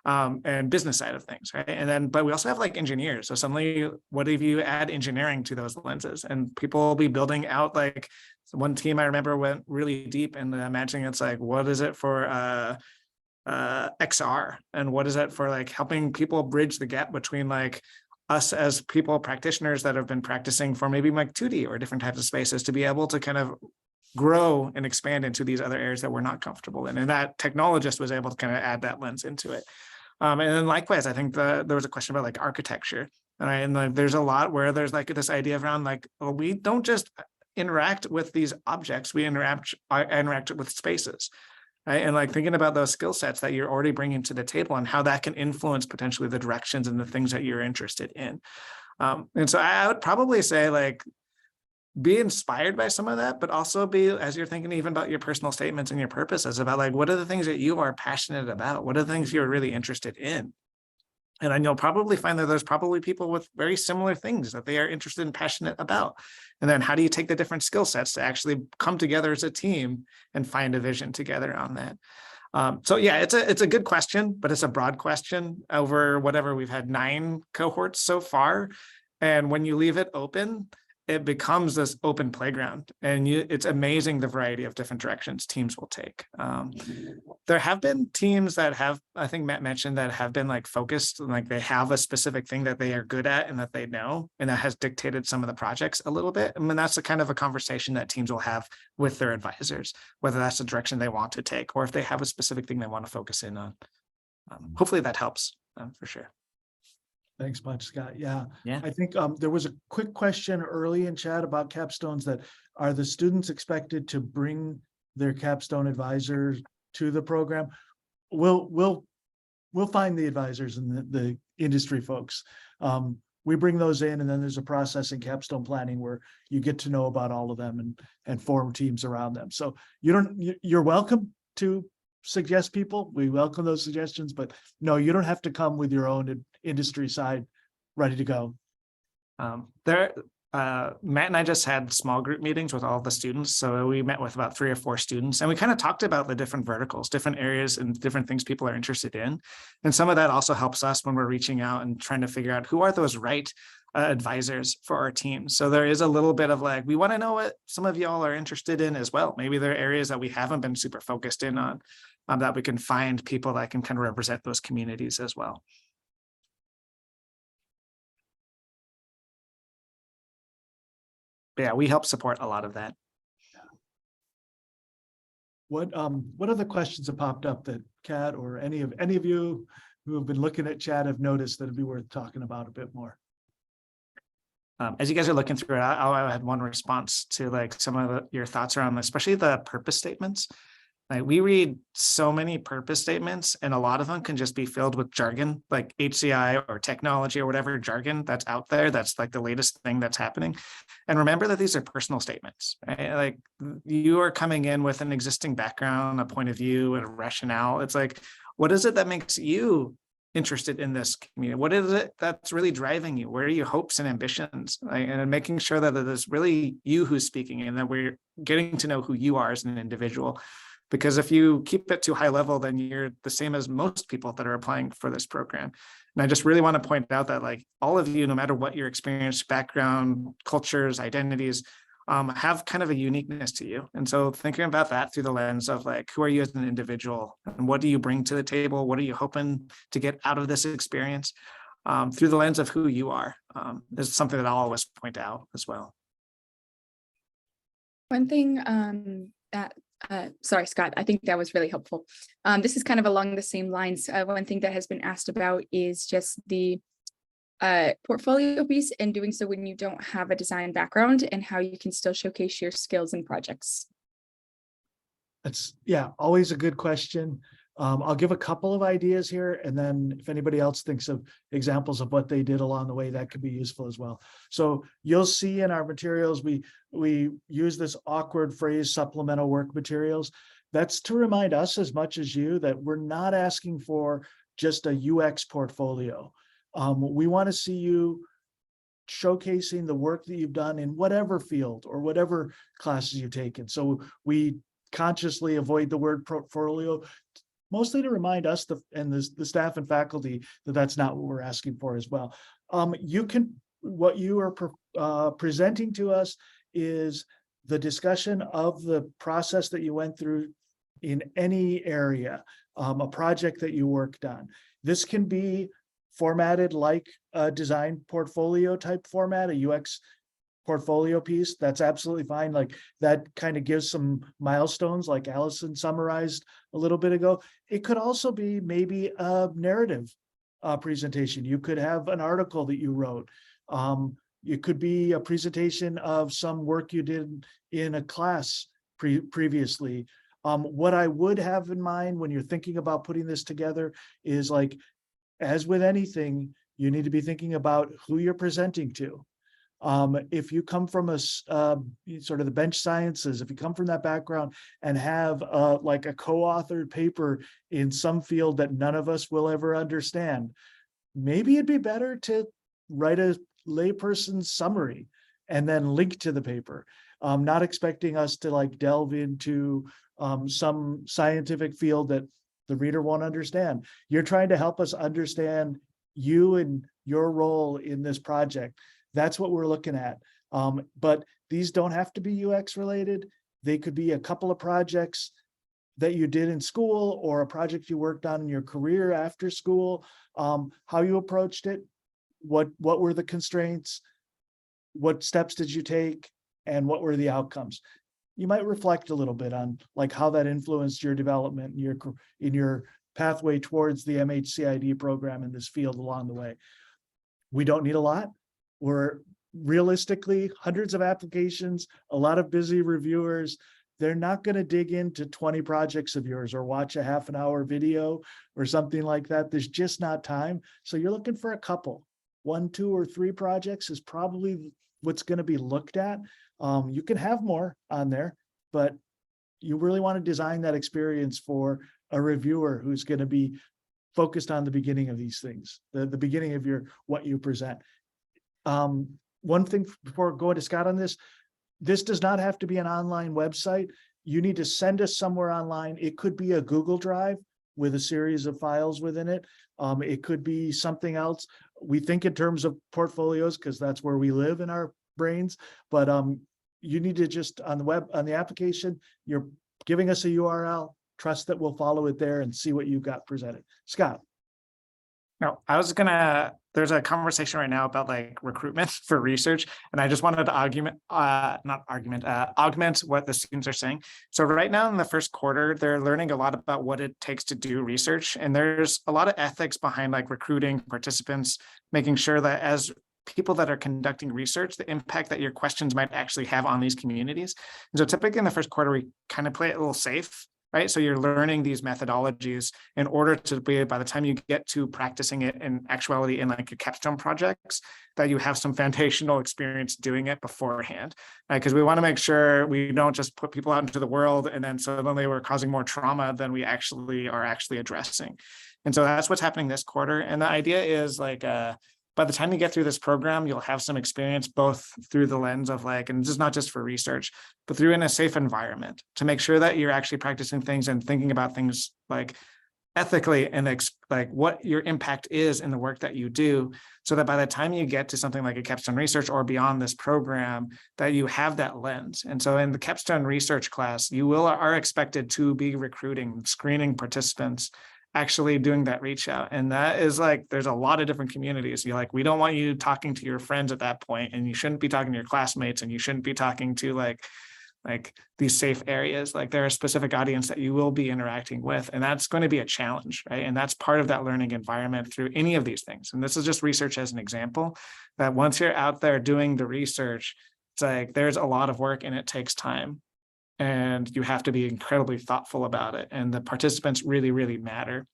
And business side of things, right? And then, but we also have like engineers. So suddenly, what if you add engineering to those lenses? And people will be building out like one team I remember went really deep and imagining it's like, what is it for XR? And what is it for like helping people bridge the gap between like us as people practitioners that have been practicing for maybe like 2D or different types of spaces to be able to kind of grow and expand into these other areas that we're not comfortable in. And that technologist was able to kind of add that lens into it. And then likewise, I think there was a question about like architecture. Right? And like, there's a lot where there's like this idea around like, well, we don't just interact with these objects, we interact with spaces. Right? And like thinking about those skill sets that you're already bringing to the table and how that can influence potentially the directions and the things that you're interested in. And so I would probably say like, be inspired by some of that, but also be, as you're thinking even about your personal statements and your purposes, about like, what are the things that you are passionate about? What are the things you're really interested in? And then you'll probably find that there's probably people with very similar things that they are interested and passionate about. And then how do you take the different skill sets to actually come together as a team and find a vision together on that? So yeah, it's a good question, but it's a broad question over whatever. We've had 9 cohorts so far. And when you leave it open, it becomes this open playground, and it's amazing the variety of different directions teams will take. There have been teams that have, I think Matt mentioned, that have been like focused, like they have a specific thing that they are good at and that they know, and that has dictated some of the projects a little bit. I mean, that's the kind of a conversation that teams will have with their advisors, whether that's the direction they want to take, or if they have a specific thing they want to focus in on. Hopefully that helps for sure. Thanks much, Scott. Yeah. Yeah. I think there was a quick question early in chat about capstones, that are the students expected to bring their capstone advisors to the program? We'll find the advisors and the industry folks. We bring those in, and then there's a process in capstone planning where you get to know about all of them and form teams around them. So you're welcome to suggest people. We welcome those suggestions, but no, you don't have to come with your own industry side ready to go. Matt and I just had small group meetings with all the students. So we met with about 3 or 4 students, and we kind of talked about the different verticals, different areas and different things people are interested in. And some of that also helps us when we're reaching out and trying to figure out who are those right advisors for our team. So there is a little bit of like, we want to know what some of y'all are interested in as well. Maybe there are areas that we haven't been super focused in on, that we can find people that can kind of represent those communities as well. But yeah, we help support a lot of that. What other questions have popped up that Kat or any of you who have been looking at chat have noticed that would be worth talking about a bit more? As you guys are looking through it, I had one response to like some of your thoughts around, especially the purpose statements. Like we read so many purpose statements, and a lot of them can just be filled with jargon, like HCI or technology or whatever jargon that's out there. That's like the latest thing that's happening. And remember that these are personal statements, right? Like you are coming in with an existing background, a point of view, and a rationale. It's like, what is it that makes you interested in this community? What is it that's really driving you? Where are your hopes and ambitions? And making sure that it is really you who's speaking and that we're getting to know who you are as an individual. Because if you keep it too high level, then you're the same as most people that are applying for this program. And I just really want to point out that like all of you, no matter what your experience, background, cultures, identities, have kind of a uniqueness to you. And so thinking about that through the lens of like, who are you as an individual and what do you bring to the table? What are you hoping to get out of this experience? Through the lens of who you are, is something that I'll always point out as well. One thing sorry, Scott, I think that was really helpful. This is kind of along the same lines. One thing that has been asked about is just the portfolio piece and doing so when you don't have a design background and how you can still showcase your skills and projects. That's, yeah, always a good question. I'll give a couple of ideas here, and then if anybody else thinks of examples of what they did along the way, that could be useful as well. So you'll see in our materials, we use this awkward phrase, supplemental work materials. That's to remind us as much as you that we're not asking for just a UX portfolio. We want to see you showcasing the work that you've done in whatever field or whatever classes you've taken. So we consciously avoid the word portfolio, mostly to remind us and the staff and faculty that that's not what we're asking for as well. What you are presenting to us is the discussion of the process that you went through in any area, a project that you worked on. This can be formatted like a design portfolio type format, a UX portfolio piece. That's absolutely fine. Like that kind of gives some milestones like Allison summarized a little bit ago. It could also be maybe a narrative presentation. You could have an article that you wrote. It could be a presentation of some work you did in a class previously. What I would have in mind when you're thinking about putting this together is like, as with anything, you need to be thinking about who you're presenting to. If you come from a sort of the bench sciences, if you come from that background and have like a co-authored paper in some field that none of us will ever understand, maybe it'd be better to write a layperson's summary and then link to the paper. Not expecting us to like delve into some scientific field that the reader won't understand. You're trying to help us understand you and your role in this project. That's what we're looking at. But these don't have to be UX related. They could be a couple of projects that you did in school or a project you worked on in your career after school, how you approached it, what were the constraints, what steps did you take, and what were the outcomes. You might reflect a little bit on like how that influenced your development in your pathway towards the MHCI+D program in this field along the way. We don't need a lot. We're realistically hundreds of applications, a lot of busy reviewers. They're not going to dig into 20 projects of yours or watch a half an hour video or something like that. There's just not time. So you're looking for a couple, 1, 2, or 3 projects is probably what's going to be looked at. You can have more on there, but you really want to design that experience for a reviewer who's going to be focused on the beginning of these things, the beginning of what you present. One thing before going to Scott on this does not have to be an online website. You need to send us somewhere online. It could be a Google Drive with a series of files within it. It could be something else. We think in terms of portfolios because that's where we live in our brains, but you need to just on the application, you're giving us a URL, trust that we'll follow it there and see what you've got presented. Scott. No, there's a conversation right now about like recruitment for research. And I just wanted to augment what the students are saying. So right now in the first quarter, they're learning a lot about what it takes to do research. And there's a lot of ethics behind like recruiting participants, making sure that as people that are conducting research, the impact that your questions might actually have on these communities. And so typically in the first quarter, we kind of play it a little safe, right? So you're learning these methodologies in order to be, by the time you get to practicing it in actuality in like your capstone projects, that you have some foundational experience doing it beforehand, right? Because we want to make sure we don't just put people out into the world and then suddenly we're causing more trauma than we actually are addressing. And so that's what's happening this quarter. And the idea is like, by the time you get through this program, you'll have some experience both through the lens of like, and this is not just for research, but through in a safe environment to make sure that you're actually practicing things and thinking about things like ethically and like what your impact is in the work that you do, so that by the time you get to something like a capstone research or beyond this program, that you have that lens. And so in the capstone research class, you are expected to be recruiting, screening participants, actually doing that reach out. And that is like, there's a lot of different communities. You're like, we don't want you talking to your friends at that point, and you shouldn't be talking to your classmates, and you shouldn't be talking to like these safe areas. Like there are a specific audience that you will be interacting with, and that's going to be a challenge, right? And that's part of that learning environment through any of these things. And this is just research as an example, that once you're out there doing the research, it's like there's a lot of work and it takes time, and you have to be incredibly thoughtful about it. And the participants really, really matter.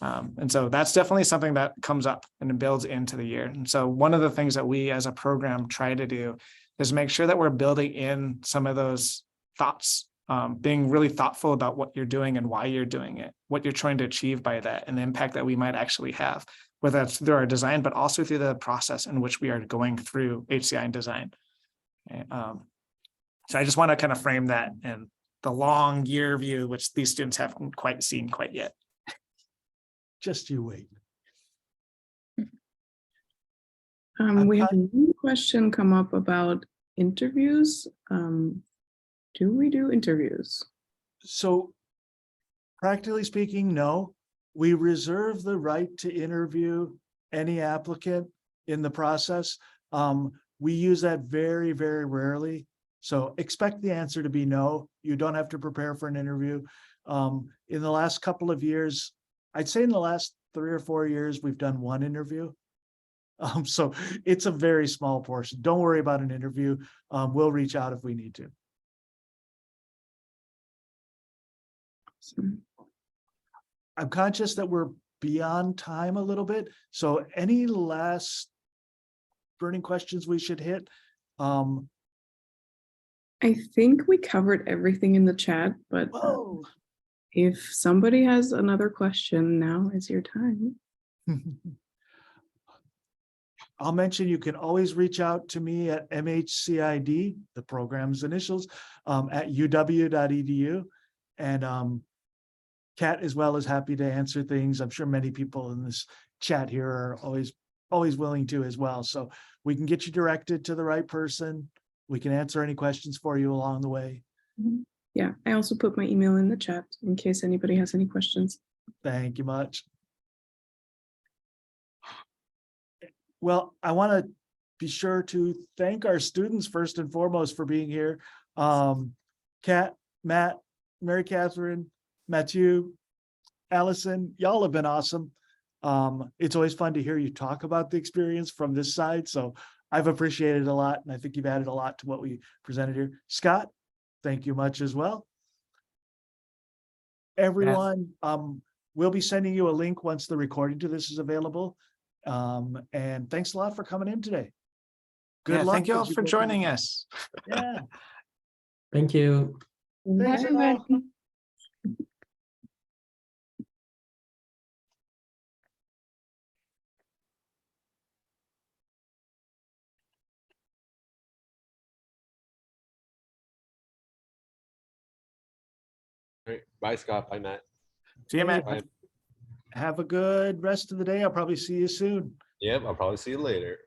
And so that's definitely something that comes up and builds into the year. And so one of the things that we as a program try to do is make sure that we're building in some of those thoughts, being really thoughtful about what you're doing and why you're doing it, what you're trying to achieve by that, and the impact that we might actually have, whether that's through our design, but also through the process in which we are going through HCI and design. So I just want to kind of frame that in the long year view, which these students haven't quite seen quite yet. Just you wait. We have one question come up about interviews. Do we do interviews? So practically speaking, no. We reserve the right to interview any applicant in the process. We use that very, very rarely. So expect the answer to be no. You don't have to prepare for an interview. In the last couple of years, I'd say in the last 3 or 4 years, we've done one interview. So it's a very small portion. Don't worry about an interview. We'll reach out if we need to. Awesome. I'm conscious that we're beyond time a little bit. So any last burning questions we should hit? I think we covered everything in the chat, but if somebody has another question, now is your time. I'll mention you can always reach out to me at MHCI+D, the program's initials, at uw.edu. And Kat as well is happy to answer things. I'm sure many people in this chat here are always willing to as well. So we can get you directed to the right person. We can answer any questions for you along the way. Yeah, I also put my email in the chat in case anybody has any questions. Thank you much. Well, I want to be sure to thank our students first and foremost for being here. Kat, Matt, Mary Catherine, Matthew, Allison, y'all have been awesome. It's always fun to hear you talk about the experience from this side. So I've appreciated it a lot, and I think you've added a lot to what we presented here. Scott, thank you much as well. Everyone, we'll be sending you a link once the recording to this is available. And thanks a lot for coming in today. Good luck. Thank you all for joining us. Yeah. Thank you. Thanks, Bye, everyone. everybody. All right. Bye, Scott. Bye, Matt. See you, Matt. Bye. Have a good rest of the day. I'll probably see you soon. Yep. I'll probably see you later.